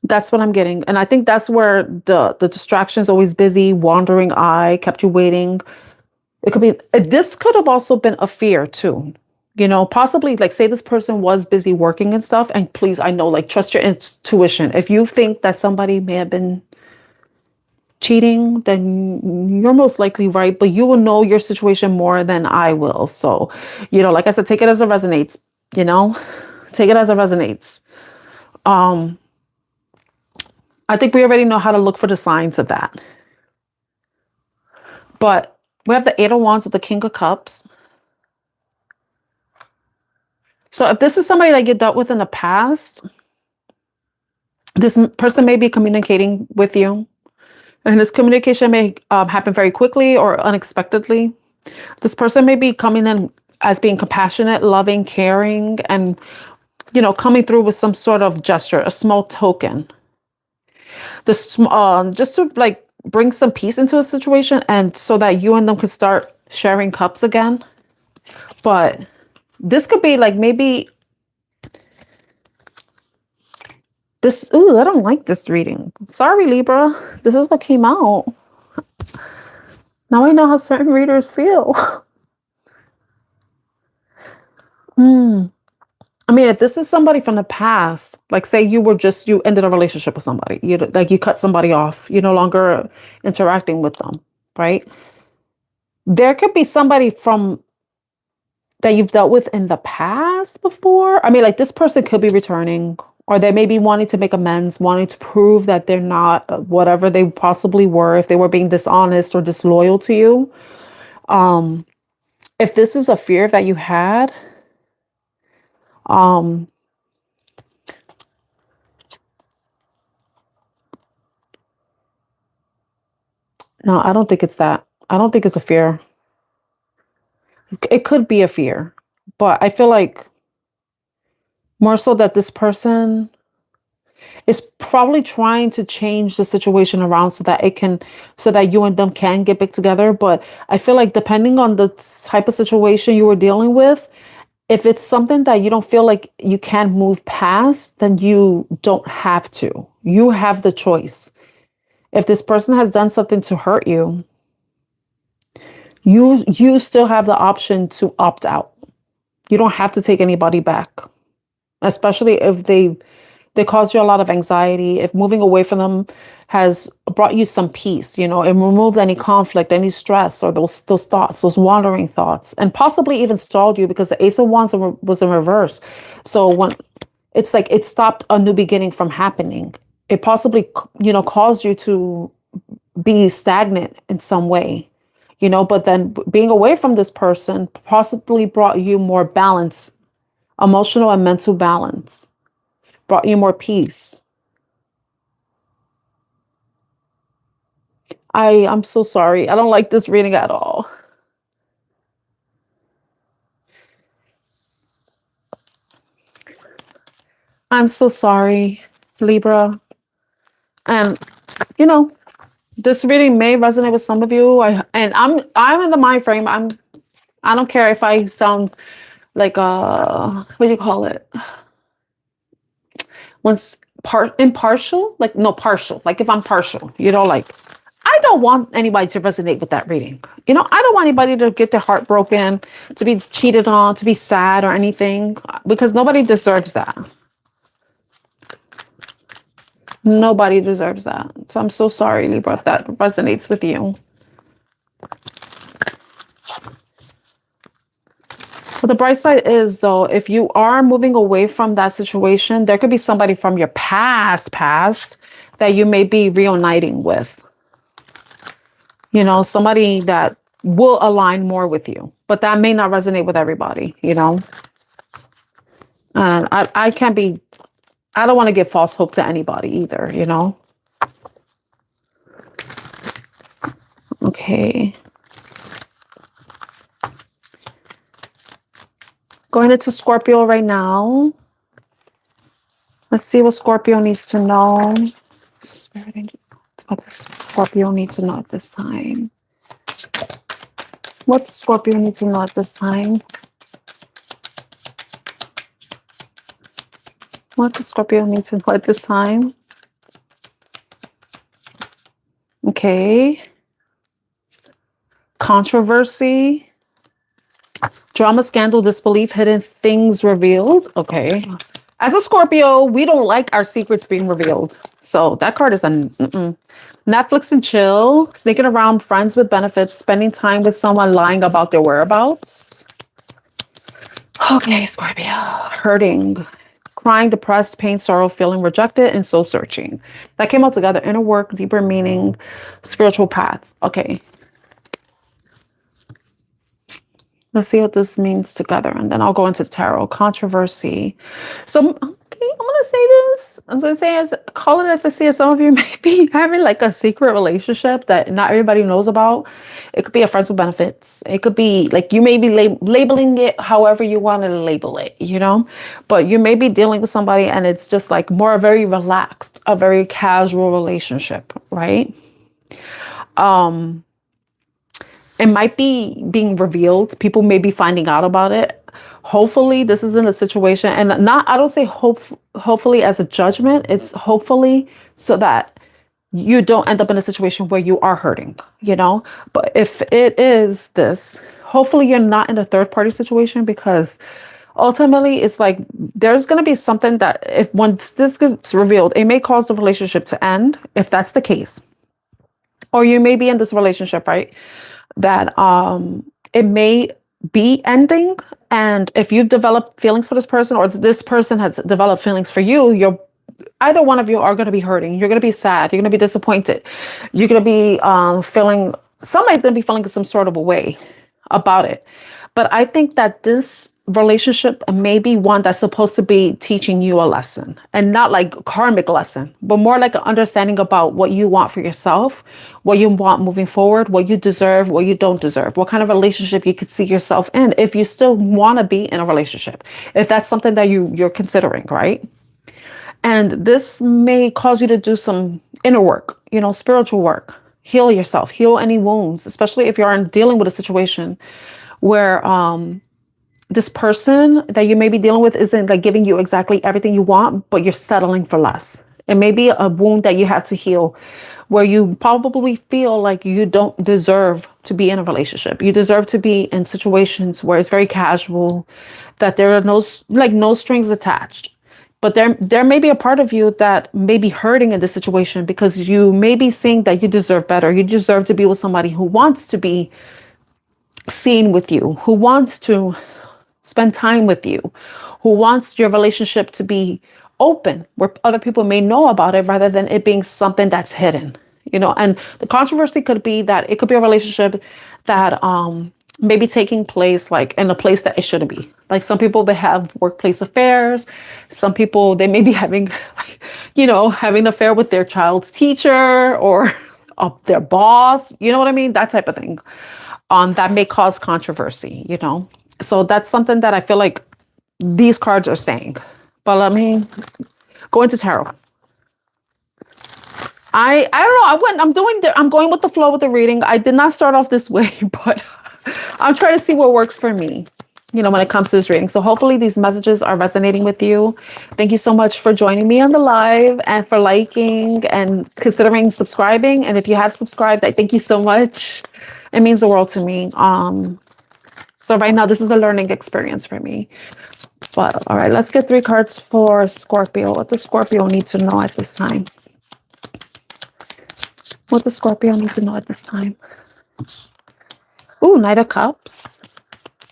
That's what I'm getting. And I think that's where the distractions, always busy, wandering eye, kept you waiting. It could be, this could have also been a fear too. You know, possibly like say this person was busy working and stuff. And please, I know, like trust your intuition. If you think that somebody may have been cheating, then you're most likely right. But you will know your situation more than I will. So, you know, like I said, take it as it resonates. You know, take it as it resonates. I think we already know how to look for the signs of that. But we have the Eight of Wands with the King of Cups. So if this is somebody that you dealt with in the past, this person may be communicating with you. And this communication may happen very quickly or unexpectedly. This person may be coming in as being compassionate, loving, caring, and, you know, coming through with some sort of gesture, a small token. This, just to like bring some peace into a situation and so that you and them could start sharing cups again. But this could be like maybe This, ooh, I don't like this reading. Sorry, Libra. This is what came out. Now I know how certain readers feel. Hmm. I mean, if this is somebody from the past, like say you ended a relationship with somebody, you cut somebody off, you're no longer interacting with them, right? There could be somebody from that you've dealt with in the past before. I mean, like this person could be returning, or they may be wanting to make amends, wanting to prove that they're not whatever they possibly were, if they were being dishonest or disloyal to you. Um, if this is a fear that you had, um, no, I don't think it's that. I don't think it's a fear. It could be a fear, but I feel like more so that this person is probably trying to change the situation around so that you and them can get back together. But I feel like depending on the type of situation you were dealing with, if it's something that you don't feel like you can move past, then you don't have to. You have the choice. If this person has done something to hurt you, you still have the option to opt out. You don't have to take anybody back, especially if they cause you a lot of anxiety. If moving away from them has brought you some peace, and removed any conflict, any stress, or those thoughts, those wandering thoughts, and possibly even stalled you because the Ace of Wands was in reverse. So when it's like it stopped a new beginning from happening, it possibly caused you to be stagnant in some way. But then being away from this person possibly brought you more balance, emotional and mental balance, brought you more peace. I'm so sorry. I don't like this reading at all. I'm so sorry, Libra. And this reading may resonate with some of you. I'm in the mind frame. I don't care if I sound like what do you call it? Once impartial, like no partial. Like if I'm partial, like I don't want anybody to resonate with that reading. I don't want anybody to get their heart broken, to be cheated on, to be sad or anything, because nobody deserves that. Nobody deserves that. So I'm so sorry, Libra, if that resonates with you. But the bright side is, though, if you are moving away from that situation, there could be somebody from your past that you may be reuniting with. Somebody that will align more with you, but that may not resonate with everybody, And I don't want to give false hope to anybody either, Okay. Going into Scorpio right now. Let's see what Scorpio needs to know. What does Scorpio need to know at this time? What does Scorpio need to know at this time? What does Scorpio need to know at this time? Okay. Controversy. Drama, scandal, disbelief, hidden things revealed. Okay. As a Scorpio, we don't like our secrets being revealed. So that card is Netflix and chill, sneaking around, friends with benefits, spending time with someone, lying about their whereabouts. Okay, Scorpio. Hurting, crying, depressed, pain, sorrow, feeling rejected, and soul searching. That came all together. Inner work, deeper meaning, spiritual path. Okay. Let's see what this means together, and then I'll go into the tarot. Controversy. So, okay, I'm going to say this. I'm going to say, call it as I see it. Some of you may be having like a secret relationship that not everybody knows about. It could be a friends with benefits. It could be like you may be labeling it however you want to label it, But you may be dealing with somebody and it's just like more a very relaxed, a very casual relationship, right? It might be being revealed. People may be finding out about it. hopefully this isn't a situation, and not, I don't say hopefully as a judgment. It's hopefully so that you don't end up in a situation where you are hurting, you know? But if it is this, hopefully you're not in a third party situation, because ultimately it's like there's going to be something that if once this gets revealed, it may cause the relationship to end if that's the case. Or you may be in this relationship, right? That it may be ending, and if you've developed feelings for this person or this person has developed feelings for you, you're either one of you are going to be hurting. You're going to be sad. You're going to be disappointed. You're going to be feeling, somebody's going to be feeling some sort of a way about it. But I think that this relationship may be one that's supposed to be teaching you a lesson, and not like a karmic lesson, but more like an understanding about what you want for yourself, what you want moving forward, what you deserve, what you don't deserve, what kind of relationship you could see yourself in if you still want to be in a relationship, if that's something that you're considering, right? And this may cause you to do some inner work, you know, spiritual work, heal yourself, heal any wounds, especially if you're dealing with a situation where this person that you may be dealing with isn't like giving you exactly everything you want, but you're settling for less. It may be a wound that you have to heal, where you probably feel like you don't deserve to be in a relationship. You deserve to be in situations where it's very casual, that there are no strings attached. But there may be a part of you that may be hurting in this situation, because you may be seeing that you deserve better. You deserve to be with somebody who wants to be seen with you, who wants to spend time with you, who wants your relationship to be open, where other people may know about it rather than it being something that's hidden, you know. And the controversy could be that it could be a relationship that may be taking place like in a place that it shouldn't be. Like some people, they have workplace affairs. Some people, they may be having, you know, having an affair with their child's teacher or their boss, you know what I mean? That type of thing. That may cause controversy, you know. So that's something that I feel like these cards are saying. But let me go into tarot. I don't know. I'm going with the flow with the reading. I did not start off this way, but I'm trying to see what works for me, you know, when it comes to this reading. So hopefully these messages are resonating with you. Thank you so much for joining me on the live and for liking and considering subscribing. And if you have subscribed, I thank you so much. It means the world to me. So right now, this is a learning experience for me. But all right, let's get 3 cards for Scorpio. What does Scorpio need to know at this time? What does Scorpio need to know at this time? Ooh, Knight of Cups.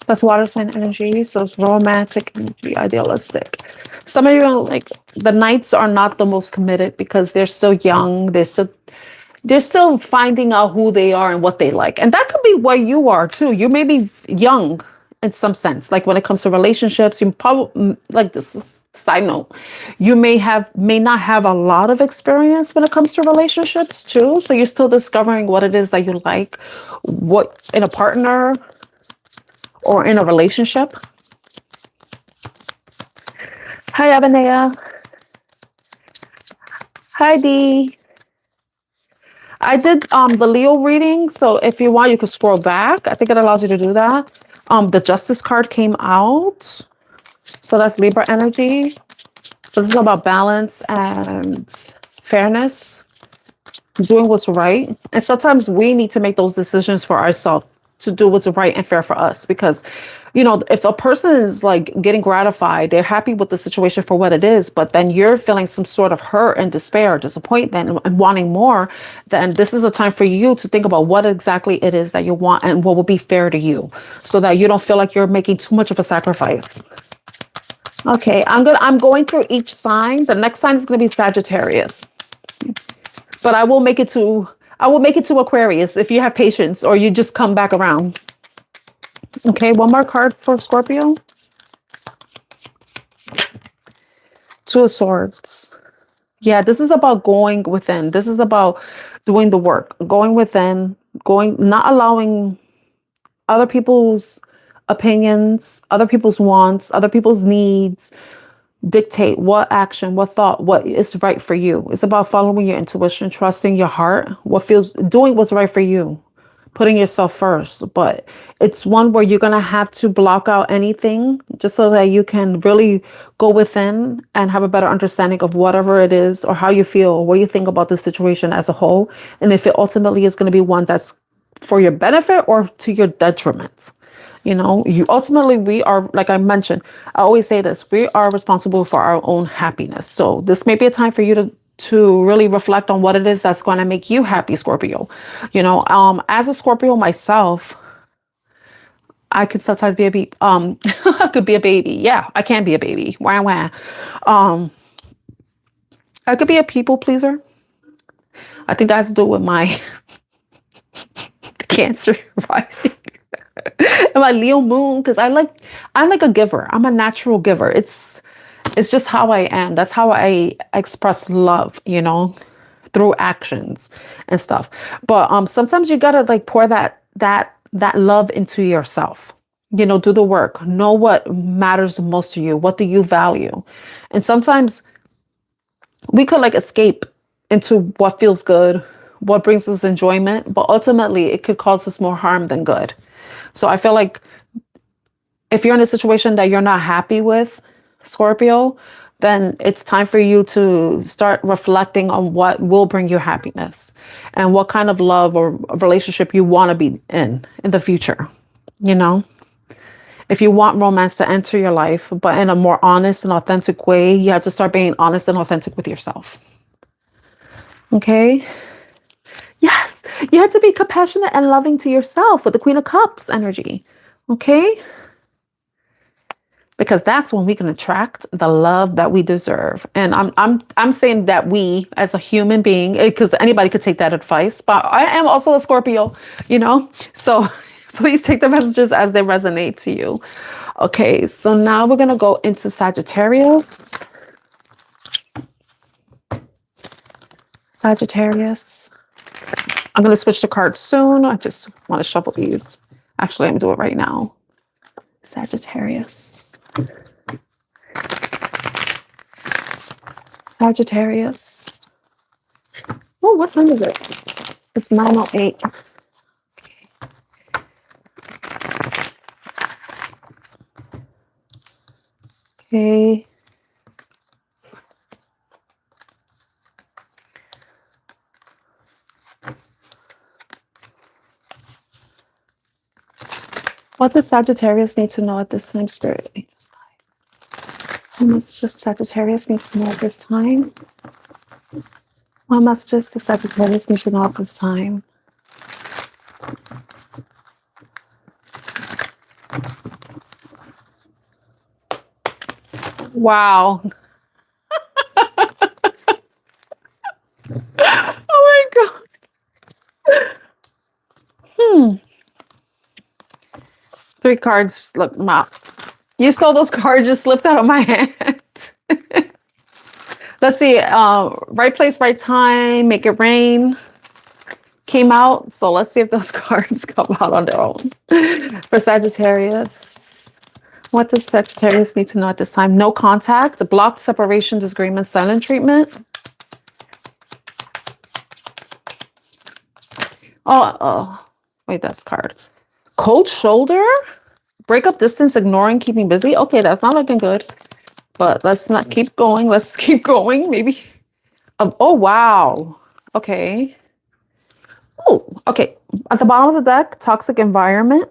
That's water sign energy. So it's romantic energy, idealistic. Some of you, like, the Knights are not the most committed because they're still young. They're still finding out who they are and what they like. And that could be where you are too. You may be young in some sense. Like when it comes to relationships, you probably, like, this is side note, you may not have a lot of experience when it comes to relationships too. So you're still discovering what it is that you like, what in a partner or in a relationship. Hi, Abenea. Hi, Dee. I did the Leo reading, so if you want, you can scroll back. I think it allows you to do that. The Justice card came out, so that's Libra energy. So this is about balance and fairness, doing what's right. And sometimes we need to make those decisions for ourselves to do what's right and fair for us, because, you know, if a person is like getting gratified, they're happy with the situation for what it is, but then you're feeling some sort of hurt and despair, disappointment, and wanting more, then this is a time for you to think about what exactly it is that you want and what will be fair to you, so that you don't feel like you're making too much of a sacrifice. Okay, I'm going through each sign. The next sign is going to be Sagittarius, but I will make it to Aquarius if you have patience, or you just come back around. Okay, one more card for Scorpio. 2 of Swords. Yeah, this is about going within. This is about doing the work, going within, not allowing other people's opinions, other people's wants, other people's needs dictate what action, what thought, what is right for you. It's about following your intuition, trusting your heart, doing what's right for you. putting yourself first. But it's one where you're going to have to block out anything just so that you can really go within and have a better understanding of whatever it is or how you feel or what you think about the situation as a whole. And if it ultimately is going to be one that's for your benefit or to your detriment. You know, you ultimately, we are, like I mentioned, I always say this, we are responsible for our own happiness. So this may be a time for you to really reflect on what it is that's going to make you happy, Scorpio. You know, as a Scorpio myself, I could sometimes be a baby. I could be a baby. Yeah, I can be a baby. Wah, wah. I could be a people pleaser. I think that has to do with my Cancer rising. And my Leo moon, because I'm like a giver. I'm a natural giver. It's just how I am. That's how I express love, you know, through actions and stuff. But sometimes you gotta like pour that love into yourself. You know, do the work. Know what matters the most to you. What do you value? And sometimes we could like escape into what feels good, what brings us enjoyment, but ultimately it could cause us more harm than good. So I feel like if you're in a situation that you're not happy with, Scorpio, then it's time for you to start reflecting on what will bring you happiness and what kind of love or relationship you want to be in the future. You know, if you want romance to enter your life, but in a more honest and authentic way, you have to start being honest and authentic with yourself. Okay. Yes, you have to be compassionate and loving to yourself with the Queen of Cups energy. Okay. Because that's when we can attract the love that we deserve. And I'm saying that we as a human being, because anybody could take that advice, but I am also a Scorpio, you know, so please take the messages as they resonate to you. Okay, so now we're going to go into Sagittarius. Sagittarius. I'm going to switch the cards soon. I just want to shuffle these. Actually, I'm going to do it right now. Sagittarius. Sagittarius. Oh, what time is it? It's 9:08. Okay. What does Sagittarius need to know at this time, Spirit? What messages Sagittarius need to know at this time? What messages does Sagittarius need to know at this time? Wow. Oh my God. 3 cards. Look, Mom. You saw those cards just slipped out of my hand. Let's see. Right place, right time. Make it rain. Came out. So let's see if those cards come out on their own. For Sagittarius. What does Sagittarius need to know at this time? No contact. Blocked, separation, disagreement, silent treatment. Oh. Wait, that's card. Cold shoulder. Breakup, distance, ignoring, keeping busy. Okay, that's not looking good. But let's not keep going. Let's keep going. Maybe. Oh, wow. Okay. Oh, okay. At the bottom of the deck, toxic environment.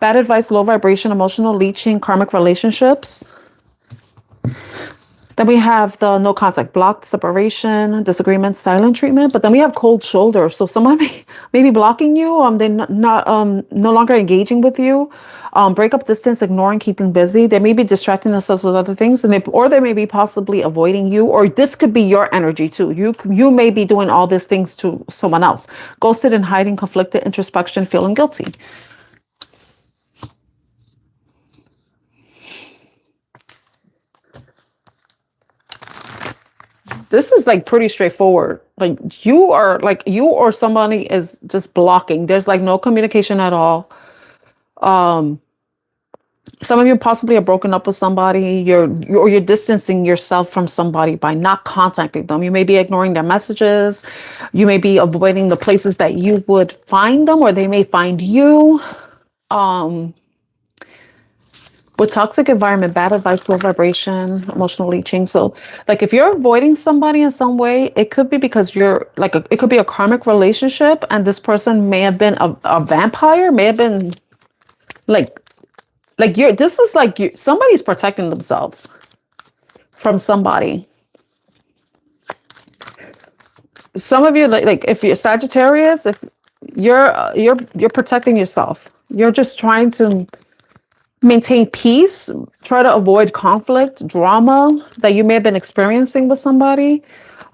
Bad advice, low vibration, emotional leeching, karmic relationships. Then we have the no contact, blocked, separation, disagreement, silent treatment. But then we have cold shoulder. So someone may be blocking you. They're no longer engaging with you. Breakup, distance, ignoring, keeping busy. They may be distracting themselves with other things, or they may be possibly avoiding you. Or this could be your energy too. You may be doing all these things to someone else. Ghosted and hiding, conflicted, introspection, feeling guilty. This is like pretty straightforward. Like you or somebody is just blocking. There's like no communication at all. Some of you possibly are broken up with somebody. You're distancing yourself from somebody by not contacting them. You may be ignoring their messages. You may be avoiding the places that you would find them, or they may find you. Um, with toxic environment, bad advice, low vibration, emotional leaching. So, like, if you're avoiding somebody in some way, it could be because you're like, it could be a karmic relationship, and this person may have been a vampire, may have been like you're, this is like you, somebody's protecting themselves from somebody. Some of you, like if you're Sagittarius, if you're protecting yourself, you're just trying to maintain peace, try to avoid conflict, drama that you may have been experiencing with somebody.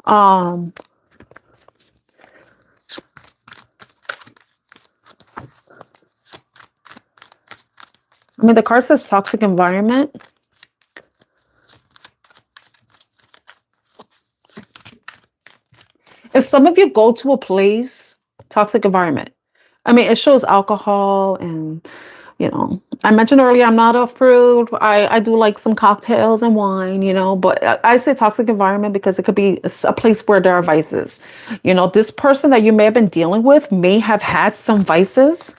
um I mean, the card says toxic environment. If some of you go to a place, toxic environment, I mean, it shows alcohol and, I mentioned earlier, I'm not a fruit. I do like some cocktails and wine, but I say toxic environment because it could be a place where there are vices. This person that you may have been dealing with may have had some vices.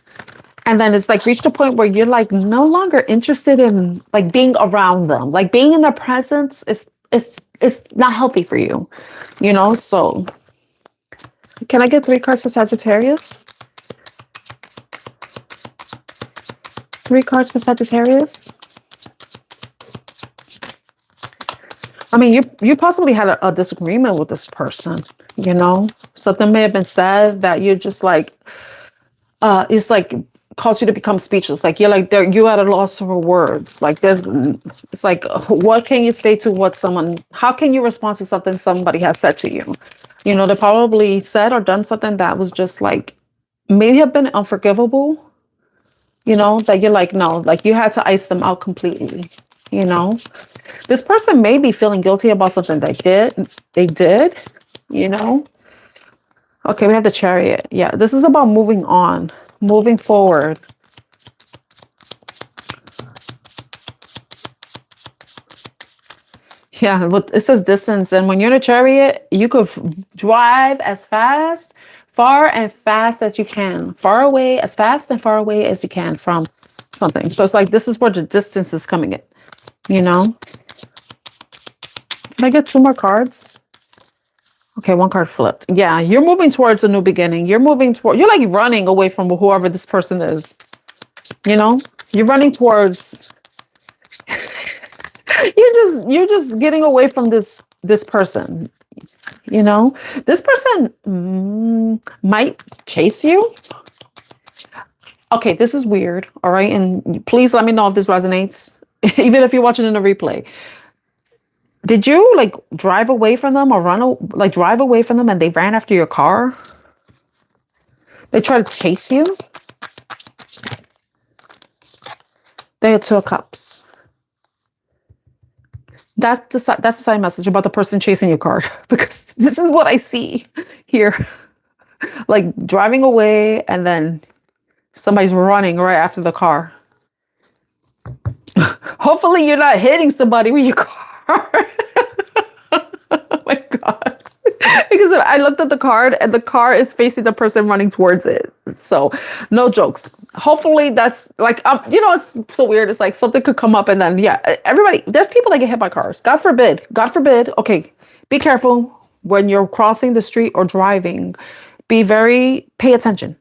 And then it's like reached a point where you're like no longer interested in like being around them. Like being in their presence is not healthy for you, So can I get 3 cards for Sagittarius? 3 cards for Sagittarius. I mean, you possibly had a disagreement with this person, Something may have been said that you're just like, it's like caused you to become speechless. Like you're like you at a loss for words. Like it's like, what can you say to what someone? How can you respond to something somebody has said to you? They probably said or done something that was just like maybe have been unforgivable. That you're like, no, like you had to ice them out completely. This person may be feeling guilty about something they did. Okay, we have the Chariot. Yeah, this is about moving on, moving forward. Yeah, but it says distance, and when you're in a Chariot, you could drive as far and fast as you can, far away, as fast and far away as you can from something. So it's like this is where the distance is coming in. Can I get 2 more cards? Okay, 1 card flipped. Yeah, you're moving towards a new beginning. You're like running away from whoever this person is. You're running towards you're just getting away from this person. This person might chase you. Okay, this is weird. All right, and please let me know if this resonates, even if you're watching in a replay. Did you like drive away from them or drive away from them and they ran after your car? They tried to chase you? They had 2 of Cups. That's the side message about the person chasing your car, because this is what I see here. Like driving away and then somebody's running right after the car. Hopefully you're not hitting somebody with your car. Oh my God. Because I looked at the card and the car is facing the person running towards it. So no jokes. Hopefully that's like, it's so weird. It's like something could come up and then, yeah, there's people that get hit by cars. God forbid. Okay. Be careful when you're crossing the street or driving. Pay attention.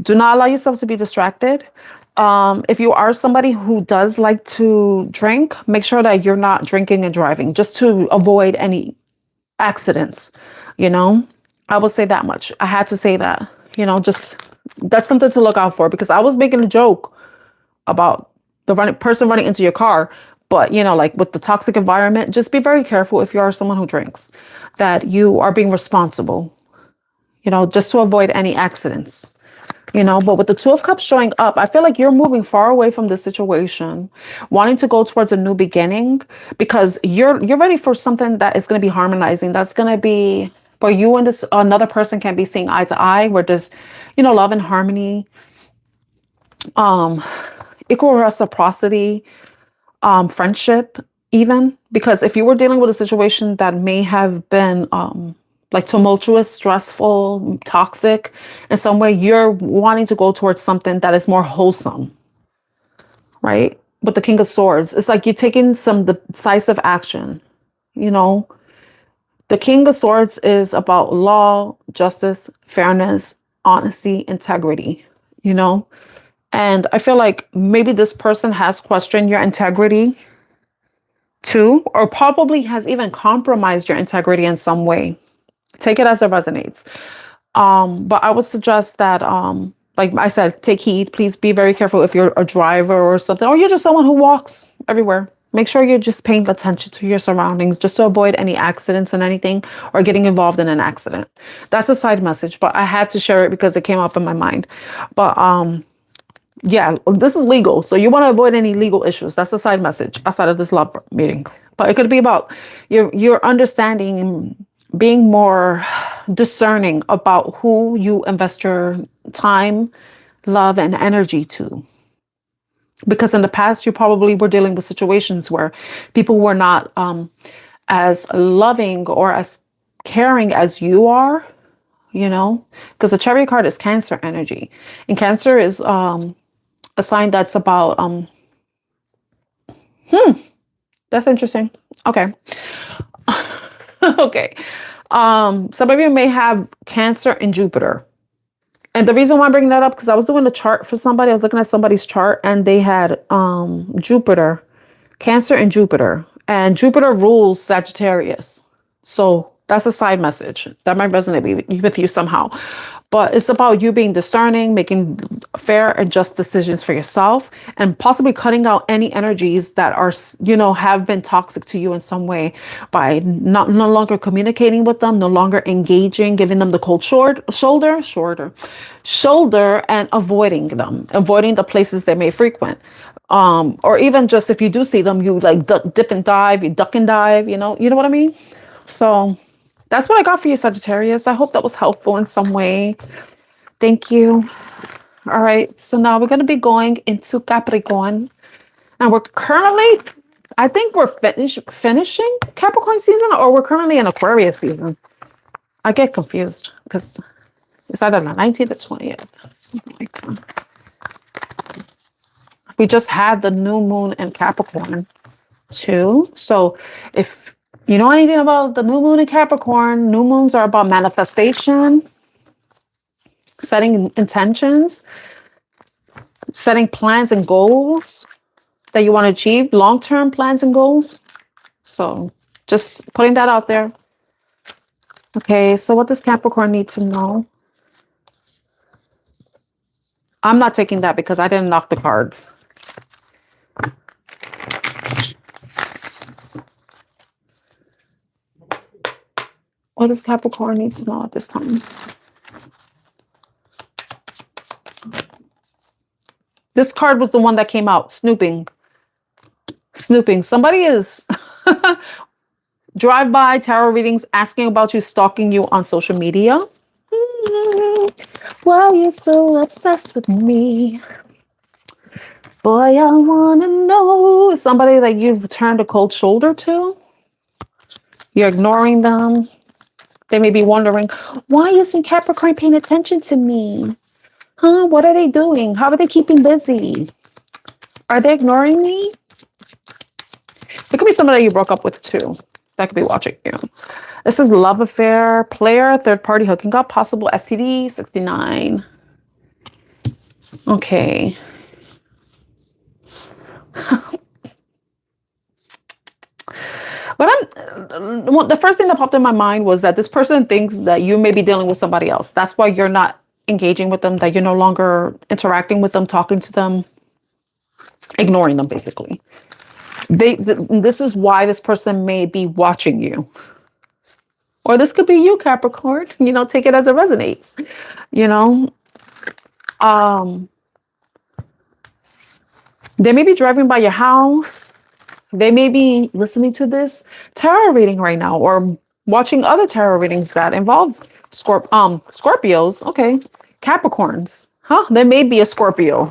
Do not allow yourself to be distracted. If you are somebody who does like to drink, make sure that you're not drinking and driving just to avoid any accidents. I will say that much. I had to say that, just that's something to look out for, because I was making a joke about the person running into your car. But, like with the toxic environment, just be very careful if you are someone who drinks, that you are being responsible, just to avoid any accidents. But with the 2 of Cups showing up, I feel like you're moving far away from this situation, wanting to go towards a new beginning, because you're ready for something that is going to be harmonizing. That's going to be where you and this another person can be seeing eye to eye, where there's, love and harmony. equal reciprocity, friendship, even. Because if you were dealing with a situation that may have been like tumultuous, stressful, toxic, in some way, you're wanting to go towards something that is more wholesome, right? With the King of Swords, it's like you're taking some decisive action, you know. The King of Swords is about law, justice, fairness, honesty, integrity, you know. And I feel like maybe this person has questioned your integrity too, or probably has even compromised your integrity in some way. Take it as it resonates. But I would suggest that, like I said, take heed. Please be very careful if you're a driver or something, or you're just someone who walks everywhere. Make sure you're just paying attention to your surroundings just to avoid any accidents and anything, or getting involved in an accident. That's a side message, but I had to share it because it came up in my mind. But yeah, this is legal, so you want to avoid any legal issues. That's a side message outside of this love meeting. But it could be about your understanding and being more discerning about who you invest your time, love, and energy to. Because in the past, you probably were dealing with situations where people were not as loving or as caring as you are, you know, because the Chariot card is Cancer energy. And Cancer is a sign that's about, that's interesting. Okay. Okay. Some of you may have Cancer in Jupiter. And the reason why I'm bringing that up, because I was doing a chart for somebody. I was looking at somebody's chart and they had Jupiter, Cancer and Jupiter. And Jupiter rules Sagittarius. So that's a side message that might resonate with you somehow. But it's about you being discerning, making fair and just decisions for yourself, and possibly cutting out any energies that are, you know, have been toxic to you in some way by no longer communicating with them, no longer engaging, giving them the cold shoulder, and avoiding them, avoiding the places they may frequent. Or even just if you do see them, you like dip and dive, you duck and dive, you know what I mean? So that's what I got for you, Sagittarius. I hope that was helpful in some way. Thank you. All right. So now we're going to be going into Capricorn. And we're currently, I think we're finishing Capricorn season, or we're currently in Aquarius season. I get confused because it's either the 19th or 20th. Something like that. We just had the new moon in Capricorn too. So if you know anything about the new moon in Capricorn, new moons are about manifestation, setting intentions, setting plans and goals that you want to achieve, long-term plans and goals. So just putting that out there. Okay, so what does Capricorn need to know? I'm not taking that because I didn't knock the cards. What does Capricorn need to know at this time? This card was the one that came out. Snooping. Somebody is drive-by tarot readings, asking about you, stalking you on social media. Why are you so obsessed with me? Boy, I want to know. Somebody that you've turned a cold shoulder to. You're ignoring them. They may be wondering, why isn't Capricorn paying attention to me? Huh? What are they doing? How are they keeping busy? Are they ignoring me? It could be somebody you broke up with too. That could be watching you. This is love affair, player, third party hooking up, possible STD, 69. Okay. But the first thing that popped in my mind was that this person thinks that you may be dealing with somebody else. That's why you're not engaging with them, that you're no longer interacting with them, talking to them, ignoring them, basically. This is why this person may be watching you. Or this could be you, Capricorn. You know, take it as it resonates. You know, they may be driving by your house. They may be listening to this tarot reading right now, or watching other tarot readings that involve Scorpios. Okay, Capricorns. Huh? There may be a Scorpio.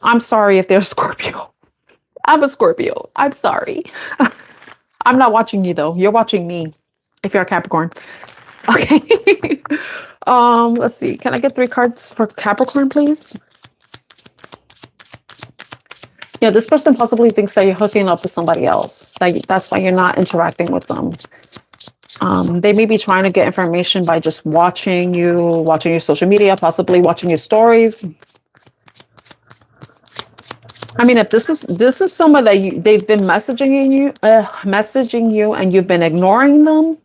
I'm sorry if they're Scorpio. I'm a Scorpio. I'm sorry. I'm not watching you though. You're watching me if you're a Capricorn. Okay. Let's see. Can I get 3 cards for Capricorn, please? Yeah, this person possibly thinks that you're hooking up with somebody else. That's why you're not interacting with them. They may be trying to get information by just watching your social media, possibly watching your stories. I mean, if this is someone that they've been messaging you, and you've been ignoring them.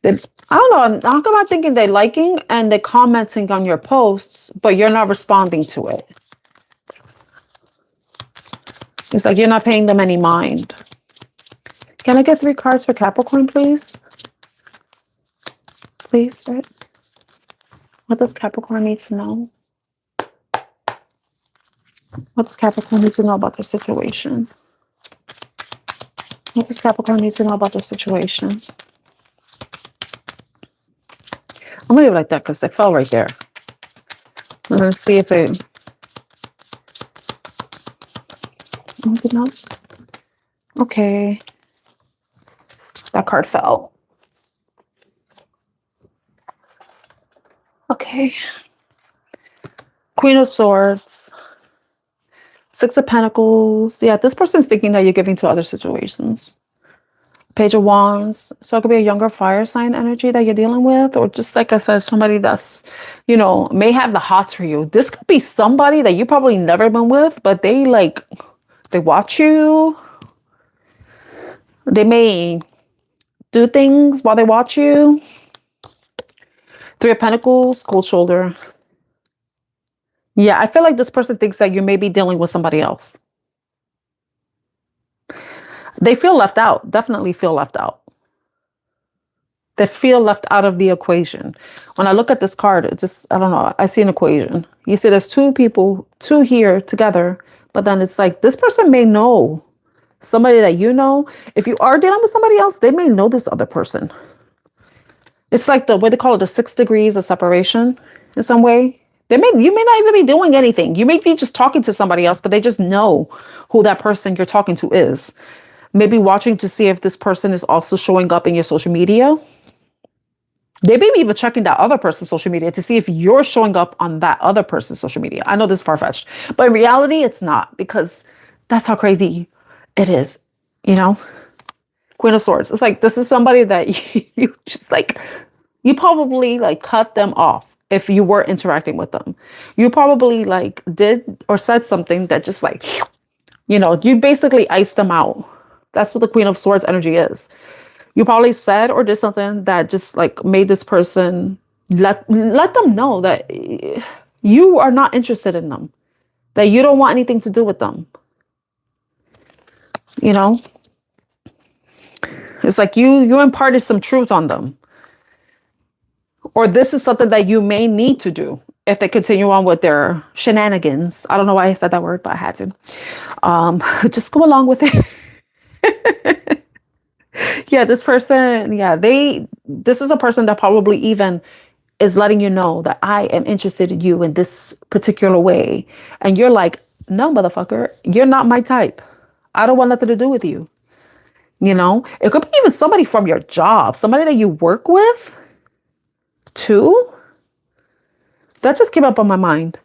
I don't know. How come I'm thinking they're liking and they're commenting on your posts, but you're not responding to it? It's like you're not paying them any mind. Can I get 3 cards for Capricorn, please? Please, right? What does Capricorn need to know? What does Capricorn need to know about their situation? What does Capricorn need to know about their situation? I'm gonna leave it like that because it fell right there. I'm gonna see if it. Anything else? Okay. That card fell. Okay. Queen of Swords. 6 of Pentacles. Yeah, this person's thinking that you're giving to other situations. Page of Wands. So it could be a younger fire sign energy that you're dealing with, or just like I said, somebody that's, may have the hots for you. This could be somebody that you probably never been with, but they watch you. They may do things while they watch you. 3 of Pentacles, cold shoulder. Yeah, I feel like this person thinks that you may be dealing with somebody else. They feel left out. Definitely feel left out. They feel left out of the equation. When I look at this card, it just, I don't know. I see an equation. You see there's 2 people, 2 here together, but then it's like this person may know somebody that you know. If you are dealing with somebody else, they may know this other person. It's like the way they call it, the 6 degrees of separation in some way. You may not even be doing anything. You may be just talking to somebody else, but they just know who that person you're talking to is. Maybe watching to see if this person is also showing up in your social media. They may be even checking that other person's social media to see if you're showing up on that other person's social media. I know this is far-fetched, but in reality, it's not, because that's how crazy it is, Queen of Swords. It's like, this is somebody that you just you probably cut them off. If you were interacting with them, you probably did or said something that just you basically iced them out. That's what the Queen of Swords energy is. You probably said or did something that just made this person let them know that you are not interested in them, that you don't want anything to do with them. It's like you imparted some truth on them. Or this is something that you may need to do if they continue on with their shenanigans. I don't know why I said that word, but I had to. Just go along with it. Yeah, this person, this is a person that probably even is letting you know that I am interested in you in this particular way. And you're like, no, motherfucker, you're not my type. I don't want nothing to do with you. It could be even somebody from your job, somebody that you work with. Too, that just came up on my mind.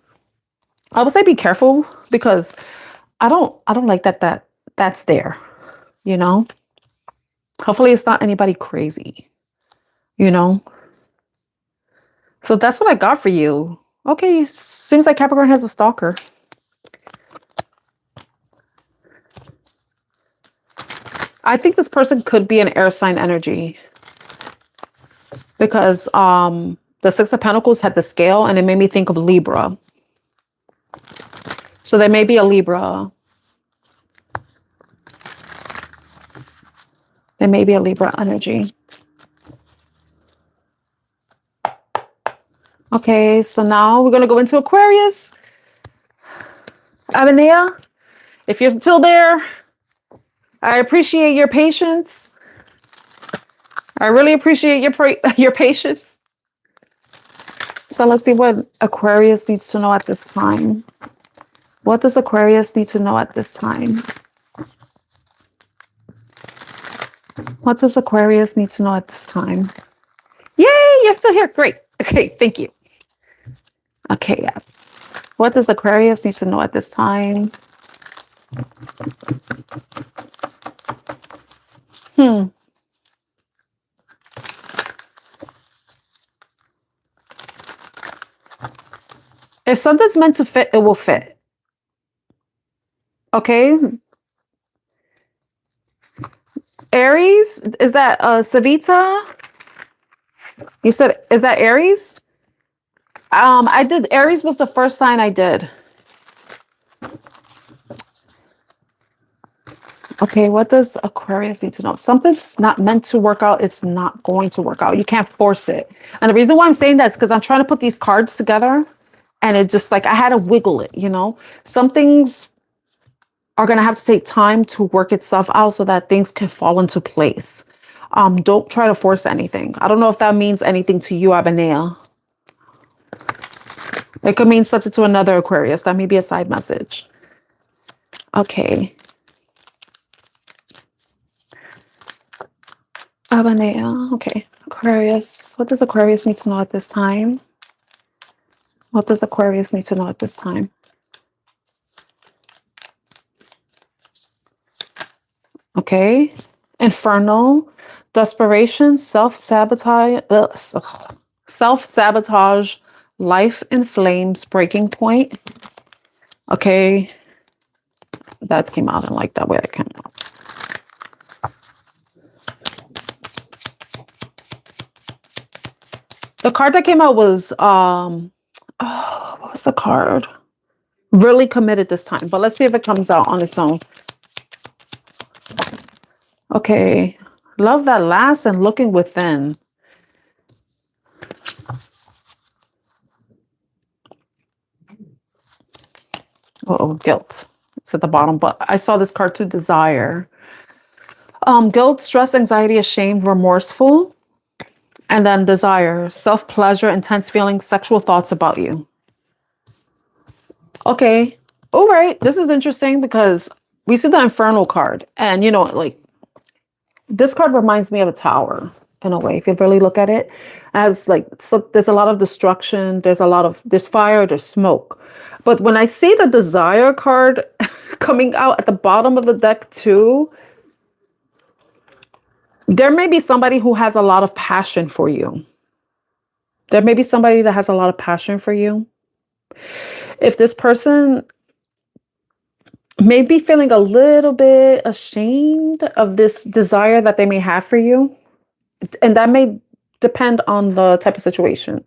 I would say be careful, because I don't like that's there. Hopefully it's not anybody crazy. So that's what I got for you. Okay, seems like Capricorn has a stalker. I think this person could be an air sign energy. Because the 6 of Pentacles had the scale, and it made me think of Libra. So there may be a Libra. There may be a Libra energy. Okay, so now we're going to go into Aquarius. Avenea, if you're still there, I appreciate your patience. I really appreciate your patience. So let's see what Aquarius needs to know at this time. What does Aquarius need to know at this time? What does Aquarius need to know at this time? Yay, you're still here. Great. Okay, thank you. Okay, yeah. What does Aquarius need to know at this time? If something's meant to fit, it will fit. Okay. Aries, is that Savita? You said, is that Aries? I did, Aries was the first sign I did. Okay, what does Aquarius need to know? Something's not meant to work out. It's not going to work out. You can't force it. And the reason why I'm saying that is because I'm trying to put these cards together and it just like, I had to wiggle it, you know? Some things are going to have to take time to work itself out so that things can fall into place. Don't try to force anything. I don't know if that means anything to you, Abanea. It could mean something to another Aquarius. That may be a side message. Okay. Abanea. Okay. Aquarius. What does Aquarius need to know at this time? What does Aquarius need to know at this time? Okay. Infernal. Desperation. Self-sabotage. Self-sabotage. Life in flames. Breaking point. Okay. That came out. I like that way that came out. The card that came out was, what was the card? Really committed this time, but let's see if it comes out on its own. Okay. Love that lasts and looking within. Uh-oh, guilt. It's at the bottom, but I saw this card too, desire. Guilt, stress, anxiety, ashamed, remorseful. And then desire, self-pleasure, intense feelings, sexual thoughts about you. Okay. All right. This is interesting because we see the Infernal card. And, you know, like, this card reminds me of a tower in a way. If you really look at it as like, so there's a lot of destruction. There's fire, there's smoke. But when I see the desire card coming out at the bottom of the deck too, there may be somebody who has a lot of passion for you. There may be somebody that has a lot of passion for you. If this person may be feeling a little bit ashamed of this desire that they may have for you, and that may depend on the type of situation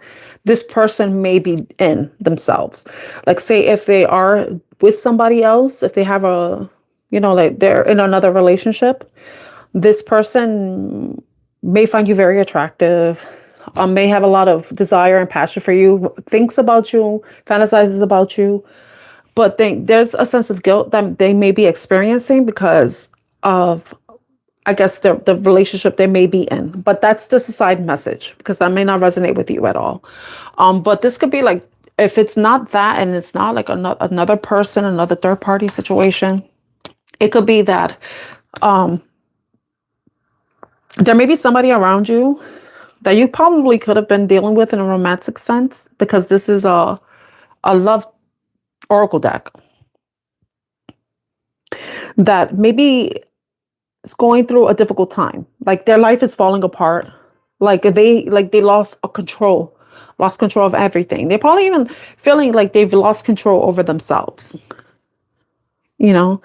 this person may be in themselves. Like, say if they are with somebody else, if they have a, you know, like they're in another relationship, this person may find you very attractive, may have a lot of desire and passion for you, thinks about you, fantasizes about you, but there's a sense of guilt that they may be experiencing because of, I guess, the relationship they may be in. But that's just a side message because that may not resonate with you at all. But this could be like, if it's not that and it's not like another person, another third party situation, it could be that there may be somebody around you that you probably could have been dealing with in a romantic sense, because this is a love oracle deck that maybe is going through a difficult time. Like their life is falling apart. Like they lost control of everything. They're probably even feeling like they've lost control over themselves. You know,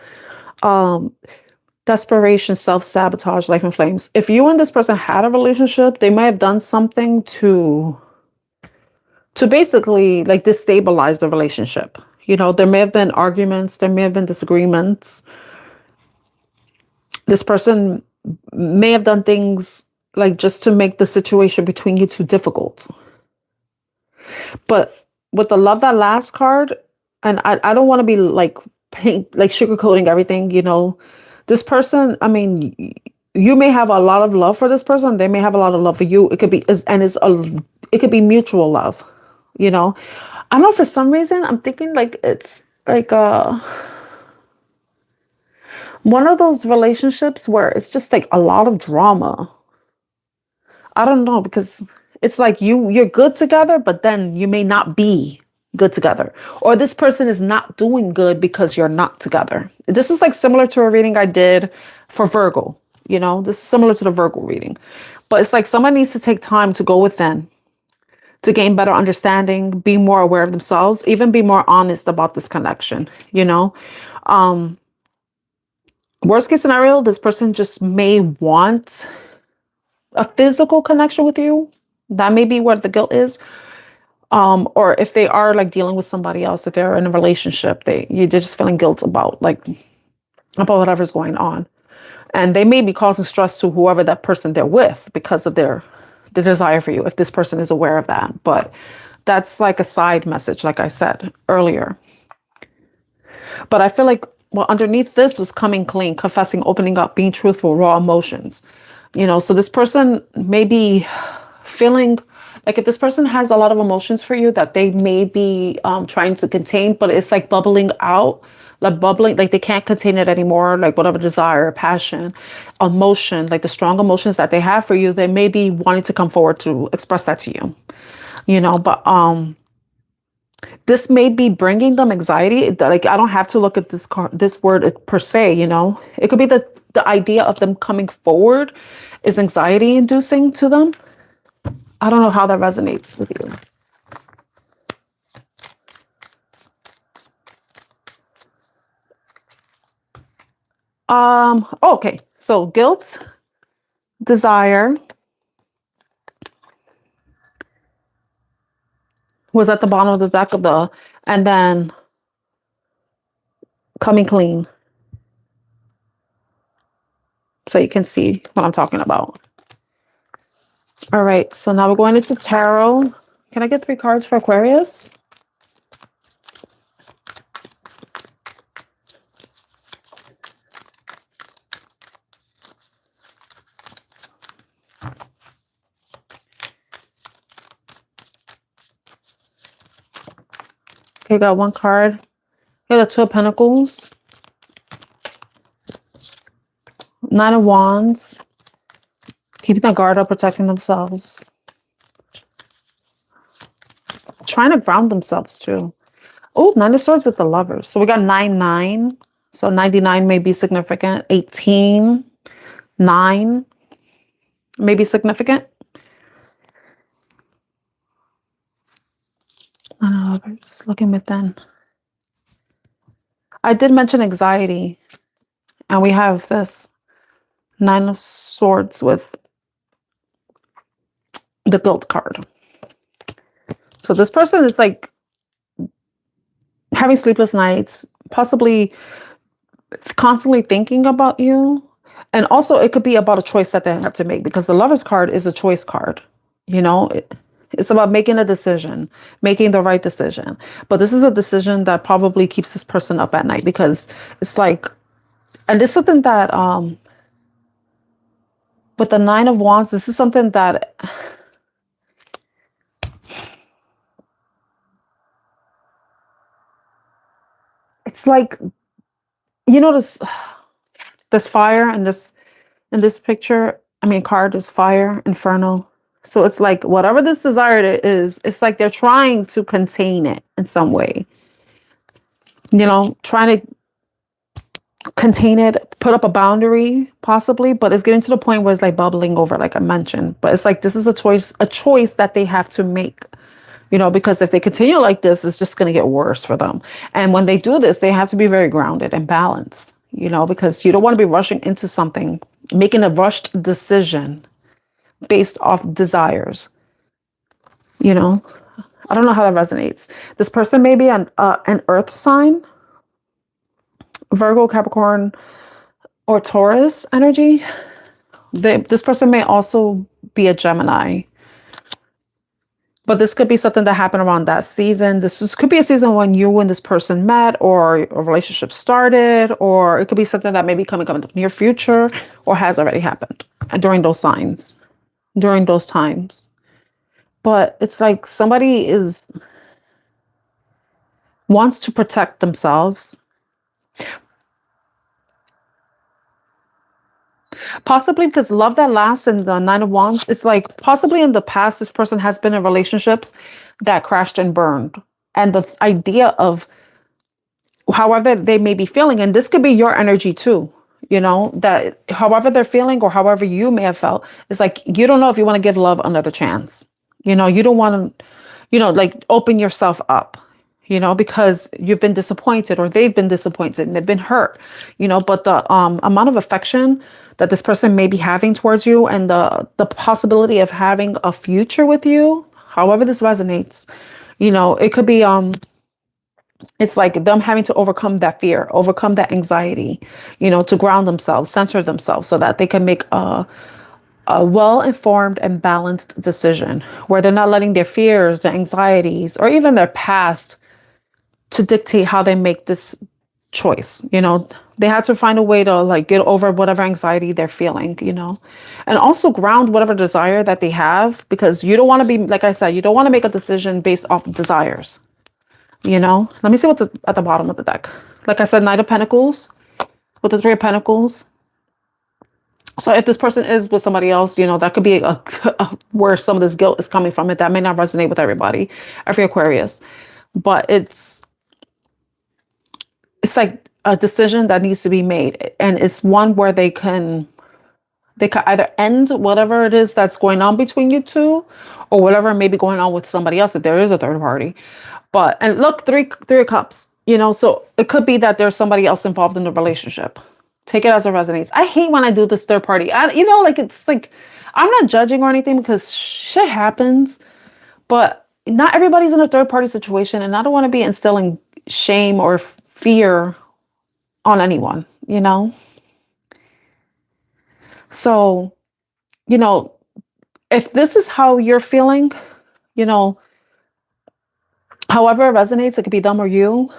desperation, self-sabotage, life in flames. If you and this person had a relationship, they might have done something to basically like destabilize the relationship. You know, there may have been arguments, there may have been disagreements. This person may have done things like just to make the situation between you too difficult. But with the love that lasts card, and I don't want to be like sugarcoating everything, you know, this person, I mean, you may have a lot of love for this person. They may have a lot of love for you. It could be, it could be mutual love. you know. I don't know, for some reason I'm thinking like it's like one of those relationships where it's just like a lot of drama. I don't know, because it's like you're good together, but then you may not be good together. Or this person is not doing good because you're not together. This is like similar to a reading I did for Virgo. This is similar to the Virgo reading. But it's like someone needs to take time to go within, to gain better understanding, be more aware of themselves, even be more honest about this connection. Um, Worst case scenario, this person just may want a physical connection with you. That may be where the guilt is. Or if they are like dealing with somebody else, if they're in a relationship, you're just feeling guilt about whatever's going on. And they may be causing stress to whoever that person they're with because of their desire for you, if this person is aware of that. But that's like a side message, like I said earlier. But I feel like, well, underneath this was coming clean, confessing, opening up, being truthful, raw emotions. So this person may be feeling like, if this person has a lot of emotions for you that they may be trying to contain, but it's like bubbling out, like they can't contain it anymore, like whatever desire, passion, emotion, like the strong emotions that they have for you, they may be wanting to come forward to express that to you. But this may be bringing them anxiety. Like, I don't have to look at this word per se. It could be the idea of them coming forward is anxiety inducing to them. I don't know how that resonates with you. Okay. So guilt, desire was at the bottom of the deck and then coming clean. So you can see what I'm talking about. All right. So now we're going into tarot. Can I get 3 cards for Aquarius? Okay, got 1 card. Okay, the 2 of Pentacles. 9 of Wands. Keeping their guard up, protecting themselves. Trying to ground themselves too. Oh, 9 of Swords with the Lovers. So we got 9-9. So 99 may be significant. 18, 9 may be significant. Just looking within. I did mention anxiety, and we have this 9 of Swords with the guilt card. So this person is like having sleepless nights, possibly constantly thinking about you. And also it could be about a choice that they have to make, because the Lover's card is a choice card. It's about making a decision, making the right decision. But this is a decision that probably keeps this person up at night, because it's like, and this is something that, with the 9 of Wands, this is something that it's like, this fire in this picture. I mean, card is fire, inferno. So it's like whatever this desire is, it's like they're trying to contain it in some way. Trying to contain it, put up a boundary possibly, but it's getting to the point where it's like bubbling over, like I mentioned. But it's like this is a choice that they have to make. Because if they continue like this, it's just going to get worse for them. And when they do this, they have to be very grounded and balanced, because you don't want to be rushing into something, making a rushed decision based off desires. I don't know how that resonates. This person may be an earth sign, Virgo, Capricorn, or Taurus energy. This person may also be a Gemini. But this could be something that happened around that season. Could be a season when you and this person met, or a relationship started, or it could be something that may be coming up in the near future, or has already happened during those times. but it's like somebody is wants to protect themselves. Possibly because love that lasts in the Nine of Wands, it's like possibly in the past, this person has been in relationships that crashed and burned. And the idea of however they may be feeling, and this could be your energy too, you know, that however they're feeling or however you may have felt, it's like you don't know if you want to give love another chance. You know, you don't want to, you know, like open yourself up, you know, because you've been disappointed or they've been disappointed and they've been hurt, you know, but the amount of affection that this person may be having towards you and the possibility of having a future with you, however this resonates, you know, it could be it's like them having to overcome that fear, overcome that anxiety, you know, to ground themselves, center themselves so that they can make a well-informed and balanced decision where they're not letting their fears, their anxieties, or even their past to dictate how they make this choice. You know, they had to find a way to like get over whatever anxiety they're feeling, you know, and also ground whatever desire that they have, because you don't want to be, like I said, you don't want to make a decision based off of desires. You know, let me see what's at the bottom of the deck. Like I said, Knight of Pentacles with the Three of Pentacles. So if this person is with somebody else, you know, that could be where some of this guilt is coming from. It that may not resonate with everybody, every Aquarius, but it's like a decision that needs to be made, and it's one where they can either end whatever it is that's going on between you two, or whatever may be going on with somebody else if there is a third party. But and look, three of cups, you know, so it could be that there's somebody else involved in the relationship. Take it as it resonates. I hate when I do this third party. You know, like it's like I'm not judging or anything because shit happens, but not everybody's in a third party situation, and I don't want to be instilling shame or fear on anyone, you know. So, you know, if this is how you're feeling, you know, however it resonates, it could be them or you.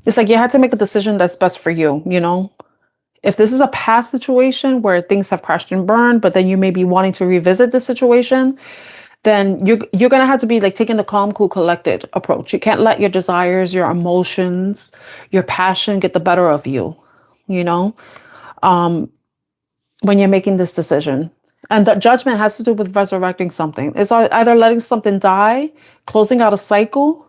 It's like you had to make a decision that's best for you, you know? If this is a past situation where things have crashed and burned, but then you may be wanting to revisit the situation, then you're going to have to be like taking the calm, cool, collected approach. You can't let your desires, your emotions, your passion get the better of you, you know, when you're making this decision. And the judgment has to do with resurrecting something. It's either letting something die, closing out a cycle,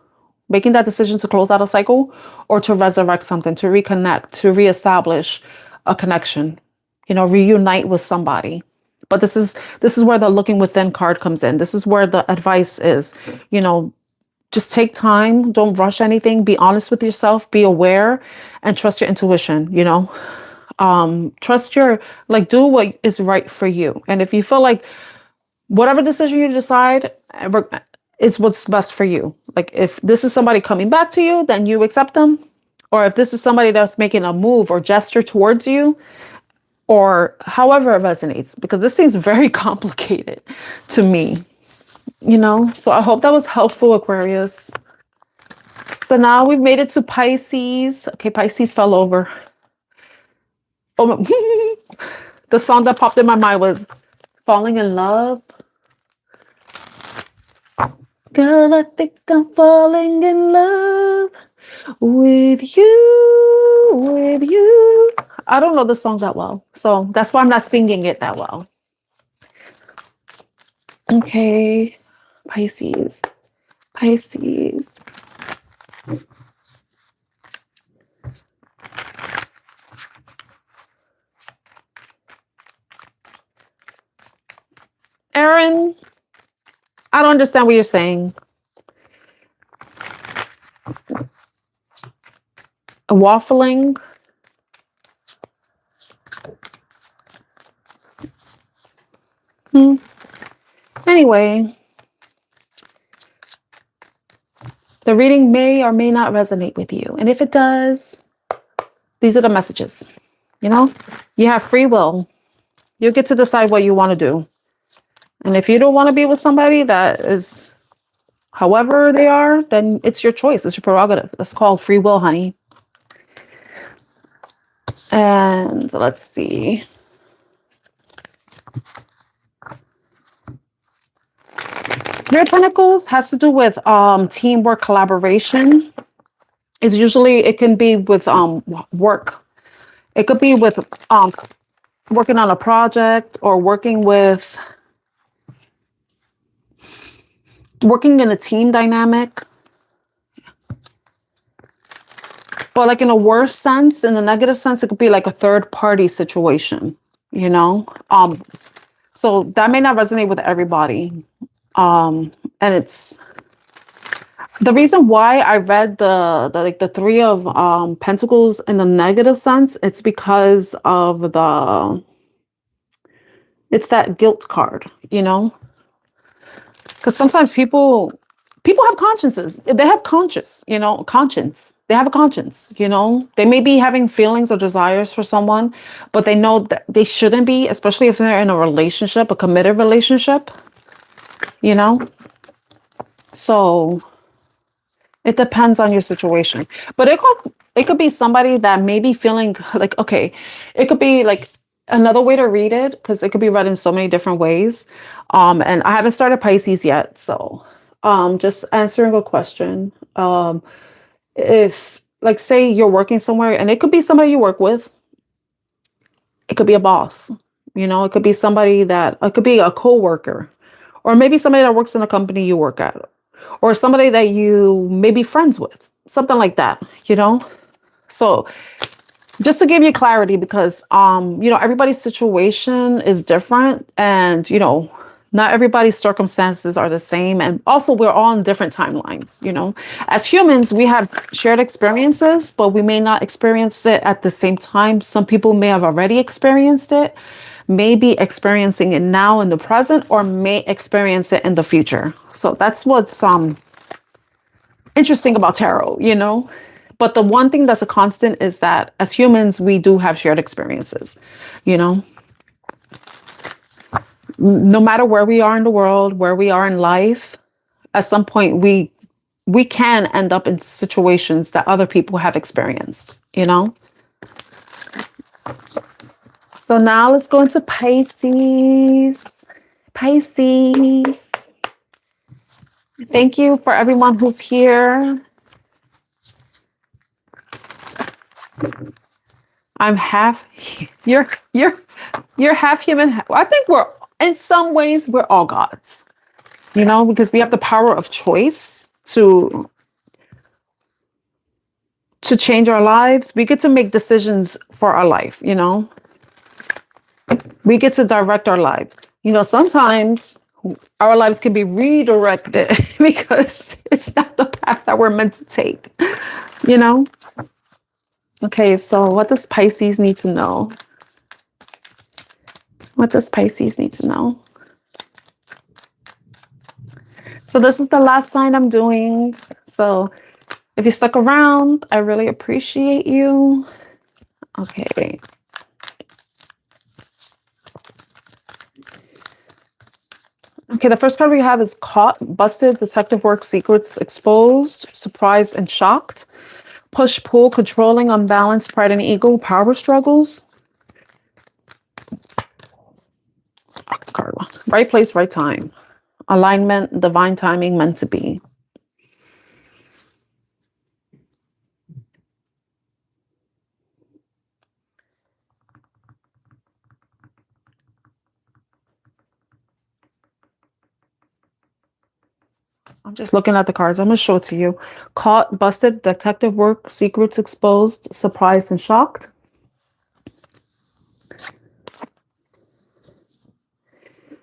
making that decision to close out a cycle, or to resurrect something, to reconnect, to reestablish a connection, you know, reunite with somebody. But this is where the looking within card comes in. This is where the advice is, you know, just take time, don't rush anything, be honest with yourself, be aware, and trust your intuition, you know. Trust your, like, do what is right for you. And if you feel like whatever decision you decide is what's best for you. Like if this is somebody coming back to you, then you accept them. Or if this is somebody that's making a move or gesture towards you, or however it resonates, because this seems very complicated to me, you know? So I hope that was helpful, Aquarius. So now we've made it to Pisces. Okay, Pisces fell over. Oh, the song that popped in my mind was Falling in Love. Girl, I think I'm falling in love with you, with you. I don't know the song that well, so that's why I'm not singing it that well. Okay, Pisces, Pisces. Aaron, I don't understand what you're saying. Waffling. Anyway, the reading may or may not resonate with you. And if it does, these are the messages. You know, you have free will. You get to decide what you want to do. And if you don't want to be with somebody that is however they are, then it's your choice. It's your prerogative. That's called free will, honey. And let's see. Three of Pentacles has to do with teamwork, collaboration. It's usually, it can be with work. It could be with working on a project, or working in a team dynamic. But like in a worse sense, in a negative sense, it could be like a third party situation, you know? So that may not resonate with everybody. And it's the reason why I read the Three of Pentacles in a negative sense. It's because of it's that guilt card, you know? Because sometimes people have consciences. They have conscience. They have a conscience, you know. They may be having feelings or desires for someone, but they know that they shouldn't be, especially if they're in a relationship, a committed relationship, you know. So it depends on your situation. But it could be somebody that may be feeling like, okay, it could be like another way to read it, because it could be read in so many different ways. And I haven't started Pisces yet, so just answering a question. If, like, say you're working somewhere, and it could be somebody you work with, it could be a boss, you know, it could be it could be a coworker, or maybe somebody that works in a company you work at, or somebody that you may be friends with, something like that, you know. So just to give you clarity, because you know, everybody's situation is different, and you know, not everybody's circumstances are the same, and also we're all on different timelines, you know. As humans, we have shared experiences, but we may not experience it at the same time. Some people may have already experienced it, may be experiencing it now in the present, or may experience it in the future. So that's what's interesting about tarot, you know. But the one thing that's a constant is that as humans, we do have shared experiences, you know. No matter where we are in the world, where we are in life, at some point we can end up in situations that other people have experienced, you know. So now let's go into Pisces. Pisces. Thank you for everyone who's here. I'm half, you're half human. I think in some ways we're all gods, you know, because we have the power of choice to change our lives. We get to make decisions for our life, you know. We get to direct our lives. You know, sometimes our lives can be redirected because it's not the path that we're meant to take, you know. Okay, so what does Pisces need to know? What does Pisces need to know? So this is the last sign I'm doing. So if you stuck around, I really appreciate you. Okay. Okay, the first card we have is Caught, Busted, Detective Work, Secrets Exposed, Surprised and Shocked. Push, pull, controlling, unbalanced, pride and ego, power struggles. Card one. Right place, right time. Alignment, divine timing, meant to be. I'm just looking at the cards. I'm going to show it to you. Caught, busted, detective work, secrets exposed, surprised and shocked.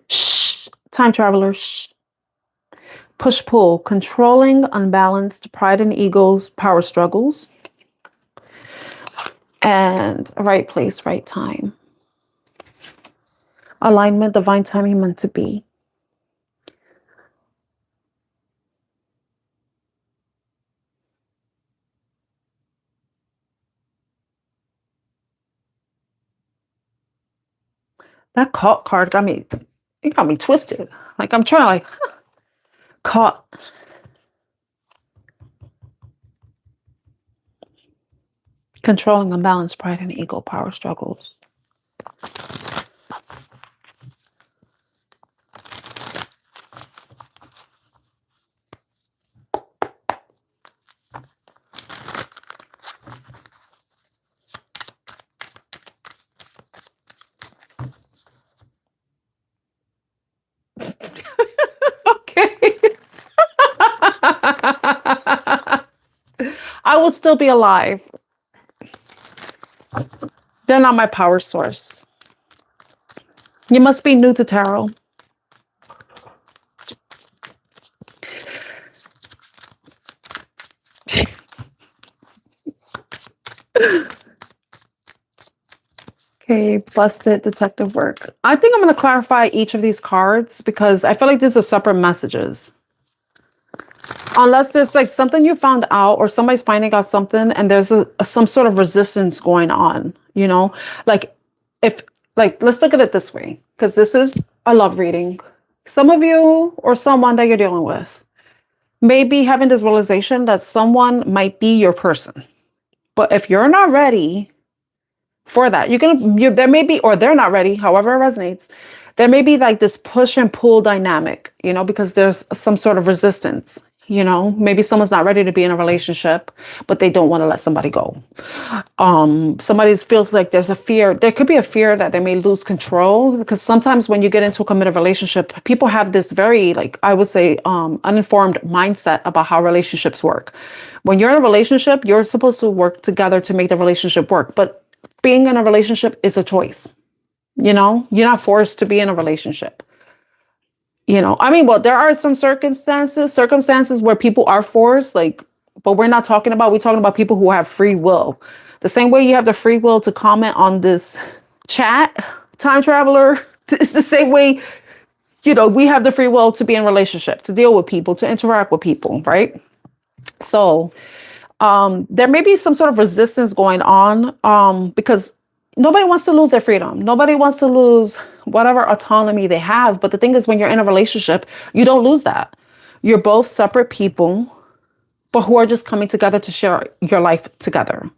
Shh. Time traveler. Shh. Push, pull, controlling, unbalanced, pride and egos, power struggles. And right place, right time. Alignment, divine timing, meant to be. That caught card got me, it got me twisted. Like I'm trying to caught. Controlling, unbalanced, pride and ego, power struggles. Okay. I will still be alive. They're not my power source. You must be new to tarot. Okay, busted detective work. I think I'm going to clarify each of these cards because I feel like these are separate messages. Unless there's like something you found out or somebody's finding out something and there's some sort of resistance going on, you know? Like if, like, let's look at it this way, because this is a love reading. Some of you or someone that you're dealing with may be having this realization that someone might be your person. But if you're not ready for that, there may be, or they're not ready, however it resonates, there may be like this push and pull dynamic, you know, because there's some sort of resistance. You know, maybe someone's not ready to be in a relationship, but they don't want to let somebody go. Somebody feels like there's a fear. There could be a fear that they may lose control, because sometimes when you get into a committed relationship, people have this very, like, I would say, uninformed mindset about how relationships work. When you're in a relationship, you're supposed to work together to make the relationship work. But being in a relationship is a choice. You know, you're not forced to be in a relationship. You know, I mean, well, there are some circumstances where people are forced, like, but we're talking about people who have free will. The same way you have the free will to comment on this chat, time traveler, it's the same way, you know, we have the free will to be in relationship, to deal with people, to interact with people, right? So there may be some sort of resistance going on because nobody wants to lose their freedom. Nobody wants to lose whatever autonomy they have. But the thing is, when you're in a relationship, you don't lose that. You're both separate people, but who are just coming together to share your life together.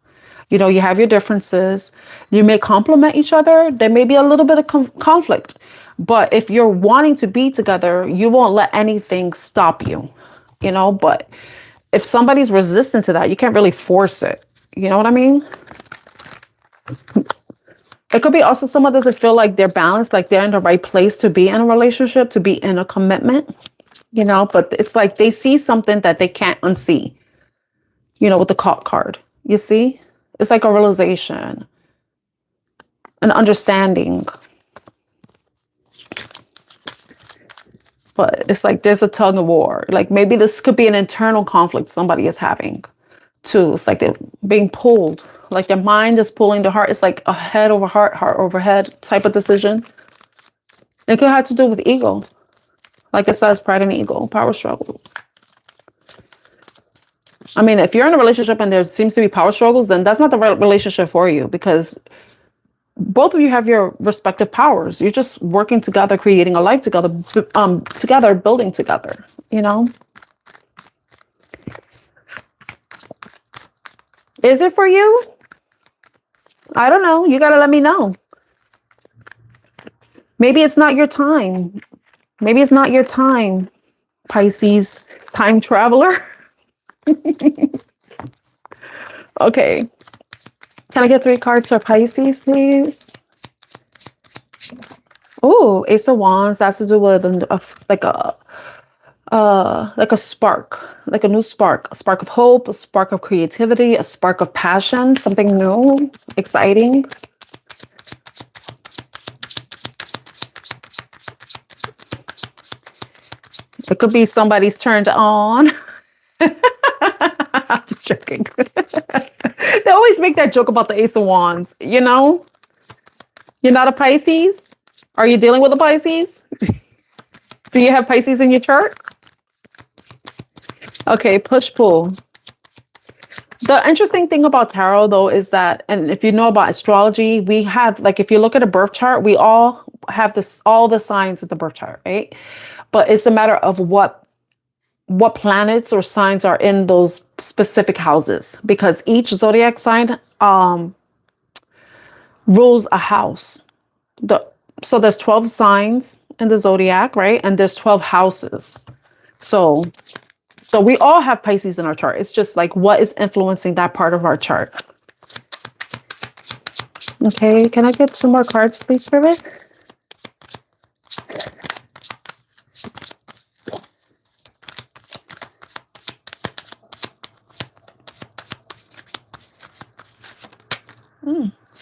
You know, you have your differences. You may complement each other. There may be a little bit of conflict. But if you're wanting to be together, you won't let anything stop you, you know. But if somebody's resistant to that, you can't really force it. You know what I mean? It could be also someone doesn't feel like they're balanced, like they're in the right place to be in a relationship, to be in a commitment, you know, but it's like they see something that they can't unsee, you know, with the cop card, you see? It's like a realization, an understanding. But it's like there's a tug of war. Like maybe this could be an internal conflict somebody is having too. It's like they're being pulled. Like their mind is pulling the heart. It's like a head over heart, heart over head type of decision. It could have to do with ego. Like it says, pride and ego, power struggle. I mean, if you're in a relationship and there seems to be power struggles, then that's not the right relationship for you, because both of you have your respective powers. You're just working together, creating a life together, building together, you know? Is it for you? I don't know. You got to let me know. Maybe it's not your time. Maybe it's not your time, Pisces time traveler. Okay. Can I get 3 cards for Pisces, please? Oh, Ace of Wands. That's to do with like a spark, like a new spark, a spark of hope, a spark of creativity, a spark of passion, something new, exciting. It could be somebody's turned on. I'm just joking. They always make that joke about the Ace of Wands, you know? You're not a Pisces? Are you dealing with a Pisces? Do you have Pisces in your chart? Okay, push-pull. The interesting thing about tarot, though, is that, and if you know about astrology, we have, like, if you look at a birth chart, we all have all the signs of the birth chart, right? But it's a matter of what planets or signs are in those specific houses, because each zodiac sign rules a house. So there's 12 signs in the zodiac, right? And there's 12 houses. So we all have Pisces in our chart. It's just like what is influencing that part of our chart. Okay, can I get 2 more cards, please, Spirit?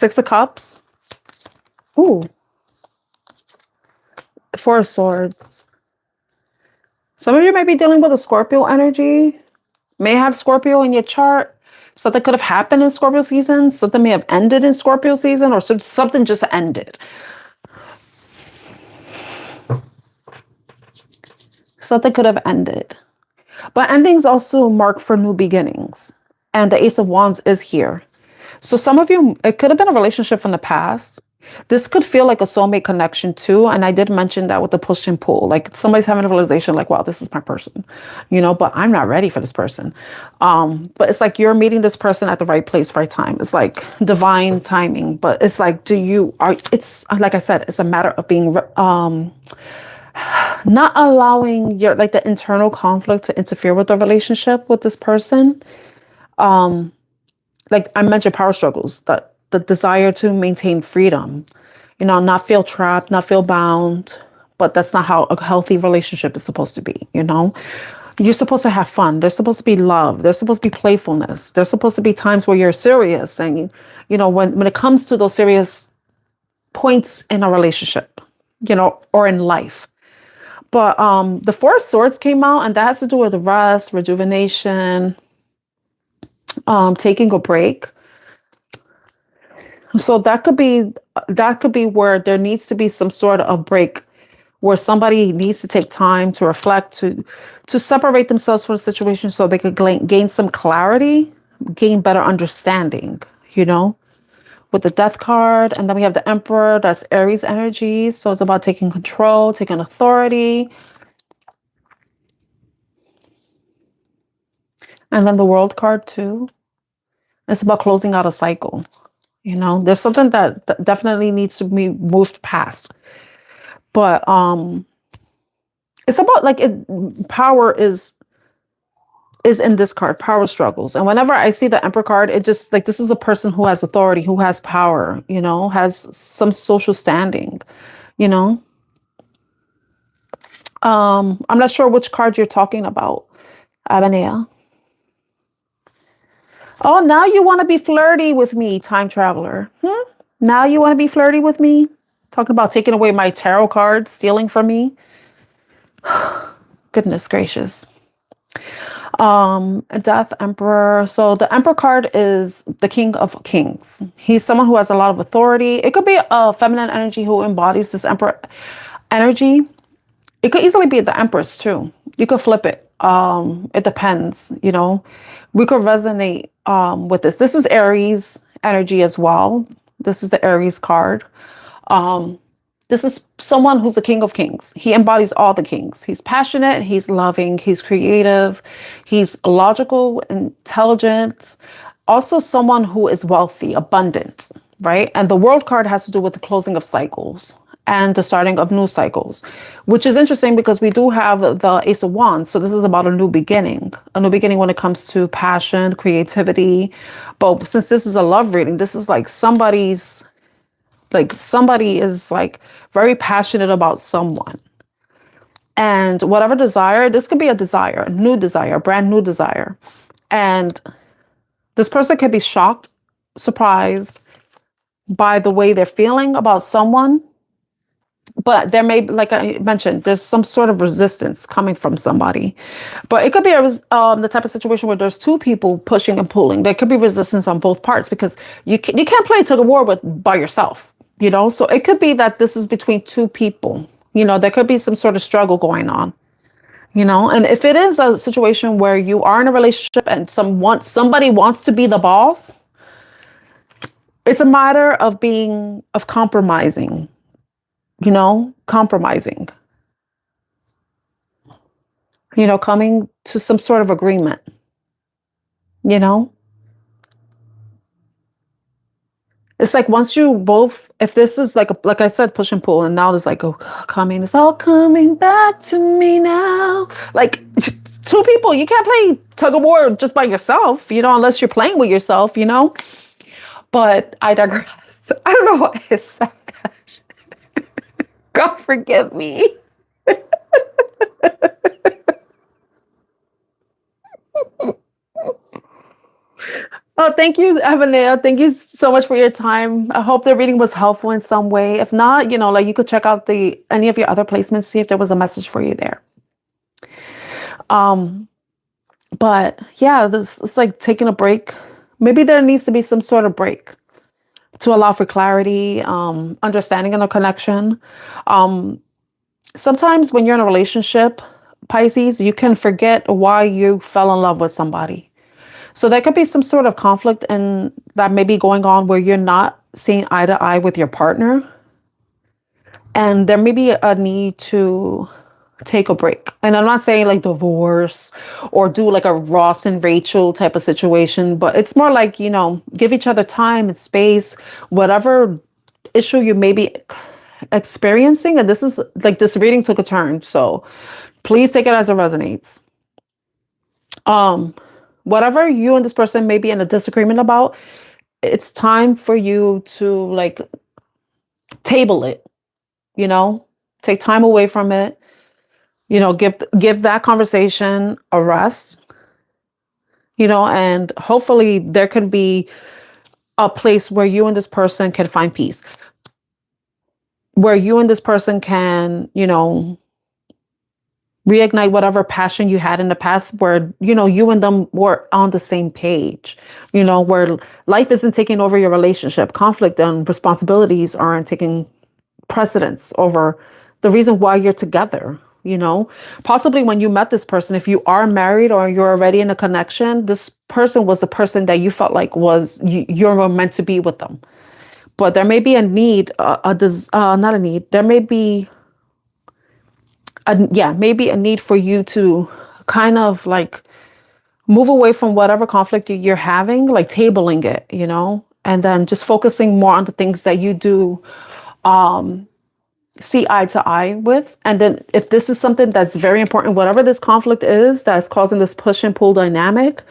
Six of Cups. Ooh. Four of Swords. Some of you might be dealing with a Scorpio energy. May have Scorpio in your chart. Something could have happened in Scorpio season. Something may have ended in Scorpio season, or something just ended. Something could have ended. But endings also mark for new beginnings. And the Ace of Wands is here. So some of you, it could have been a relationship from the past. This could feel like a soulmate connection too. And I did mention that with the push and pull. Like somebody's having a realization like, wow, this is my person, but I'm not ready for this person. But it's like you're meeting this person at the right place, right time. It's like divine timing. But it's like, it's like I said, it's a matter of being, not allowing the internal conflict to interfere with the relationship with this person. Like I mentioned, power struggles, the desire to maintain freedom, not feel trapped, not feel bound. But that's not how a healthy relationship is supposed to be. You're supposed to have fun. There's supposed to be love. There's supposed to be playfulness. There's supposed to be times where you're serious. And, when it comes to those serious points in a relationship, or in life. But the Four of Swords came out, and that has to do with rest, rejuvenation, taking a break. So that could be where there needs to be some sort of break, where somebody needs to take time to reflect, to separate themselves from the situation so they could gain some clarity, gain better understanding, with the Death card. And then we have the Emperor, that's Aries energy. So it's about taking control, taking authority. And then the World card too. It's about closing out a cycle. There's something that definitely needs to be moved past. But it's about power is in this card, power struggles. And whenever I see the Emperor card, it just this is a person who has authority, who has power, has some social standing, I'm not sure which card you're talking about, Abanea. Oh, now you want to be flirty with me, time traveler. Now you want to be flirty with me? Talking about taking away my tarot cards, stealing from me. Goodness gracious. Death, Emperor. So the Emperor card is the King of Kings. He's someone who has a lot of authority. It could be a feminine energy who embodies this Emperor energy. It could easily be the Empress too. You could flip it. It depends, we could resonate with this. This is Aries energy as well. This is the Aries card. This is someone who's the King of Kings. He embodies all the kings. He's passionate, he's loving, he's creative, he's logical, intelligent. Also someone who is wealthy, abundant, right? And the World card has to do with the closing of cycles and the starting of new cycles, which is interesting because we do have the Ace of Wands. So this is about a new beginning when it comes to passion, creativity. But since this is a love reading, this is somebody is very passionate about someone. And whatever desire, this could be a desire, a new desire, a brand new desire. And this person can be shocked, surprised by the way they're feeling about someone. But there may, like I mentioned, there's some sort of resistance coming from somebody. But it could be the type of situation where there's two people pushing and pulling. There could be resistance on both parts because you can't play tug of war by yourself, So it could be that this is between two people. There could be some sort of struggle going on, And if it is a situation where you are in a relationship and somebody wants to be the boss, it's a matter of compromising. Compromising, coming to some sort of agreement, it's like once you both, if this is like I said, push and pull, and now there's it's all coming back to me now. Two people, you can't play tug of war just by yourself, unless you're playing with yourself, but I digress. I don't know why I said that. God forgive me. thank you, Avenel. Thank you so much for your time. I hope the reading was helpful in some way. If not, like you could check out the any of your other placements, see if there was a message for you there. Um, but yeah, this it's like taking a break. Maybe there needs to be some sort of break to allow for clarity, understanding in a connection. Um, Sometimes when you're in a relationship, Pisces, you can forget why you fell in love with somebody. So there could be some sort of conflict and that may be going on where you're not seeing eye to eye with your partner. And there may be a need to take a break. And I'm not saying like divorce or do like a Ross and Rachel type of situation, but it's more like, give each other time and space, whatever issue you may be experiencing. And this is like this reading took a turn. So please take it as it resonates. Whatever you and this person may be in a disagreement about, it's time for you to like table it, take time away from it, give that conversation a rest, and hopefully there can be a place where you and this person can find peace, where you and this person can, reignite whatever passion you had in the past, where you and them were on the same page, where life isn't taking over your relationship, conflict and responsibilities aren't taking precedence over the reason why you're together. Possibly when you met this person, if you are married or you're already in a connection, this person was the person that you felt like was you're meant to be with them. But there may be a need, not a need, there may be maybe a need for you to kind of like move away from whatever conflict you're having, like tabling it, and then just focusing more on the things that you do see eye to eye with. And then if this is something that's very important, whatever this conflict is that's causing this push and pull dynamic,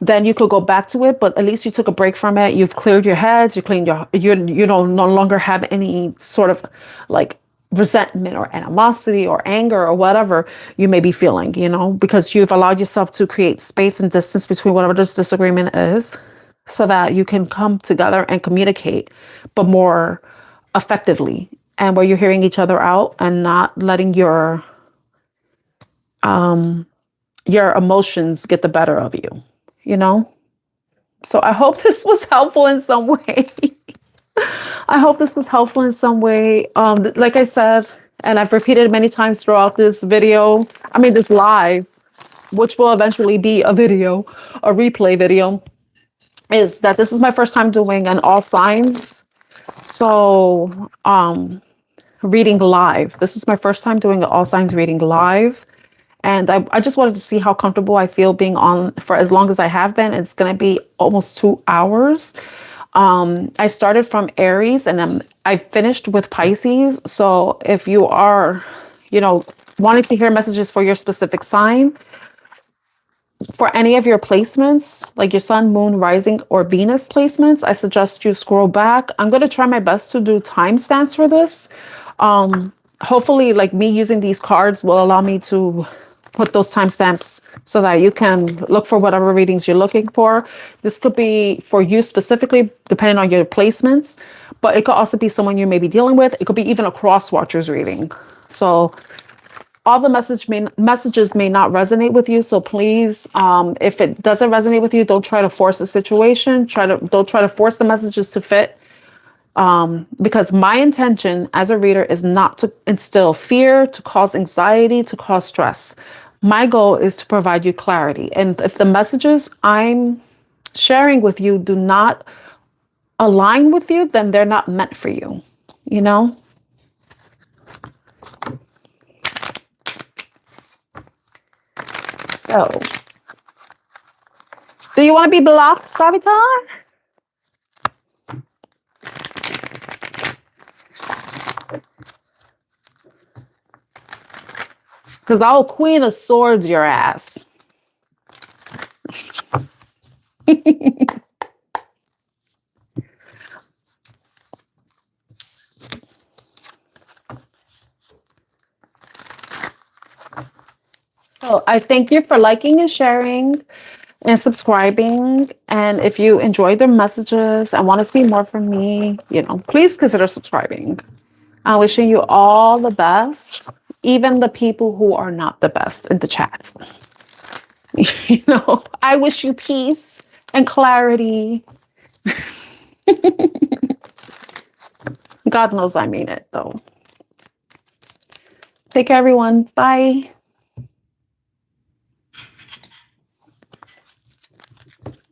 then you could go back to it, but at least you took a break from it. You've cleared your heads, you cleaned you no longer have any sort of like resentment or animosity or anger or whatever you may be feeling, because you've allowed yourself to create space and distance between whatever this disagreement is so that you can come together and communicate, but more effectively, and where you're hearing each other out and not letting your emotions get the better of you. So I hope this was helpful in some way. I hope this was helpful in some way. Like I said, and I've repeated many times throughout this video, this live, which will eventually be a video, a replay video, is that this is my first time doing an all signs. So, reading live. This is my first time doing an all signs reading live. And I just wanted to see how comfortable I feel being on for as long as I have been. It's going to be almost 2 hours. I started from Aries and I finished with Pisces. So if you are, wanting to hear messages for your specific sign, for any of your placements, like your sun, moon, rising, or Venus placements, I suggest you scroll back. I'm going to try my best to do timestamps for this. Hopefully, like me using these cards will allow me to put those timestamps so that you can look for whatever readings you're looking for. This could be for you specifically, depending on your placements, but it could also be someone you may be dealing with. It could be even a cross watchers reading. So all the messages may not resonate with you. So please, if it doesn't resonate with you, don't try to force the situation. Don't try to force the messages to fit. Because my intention as a reader is not to instill fear, to cause anxiety, to cause stress. My goal is to provide you clarity. And if the messages I'm sharing with you do not align with you, then they're not meant for you, So, do you want to be blocked, Savitar? Because I'll Queen of Swords your ass. So I thank you for liking and sharing. and subscribing. And if you enjoy the messages and want to see more from me, please consider subscribing. I'm wishing you all the best, even the people who are not the best in the chats. I wish you peace and clarity. God knows I mean it, though. Take care, everyone. Bye.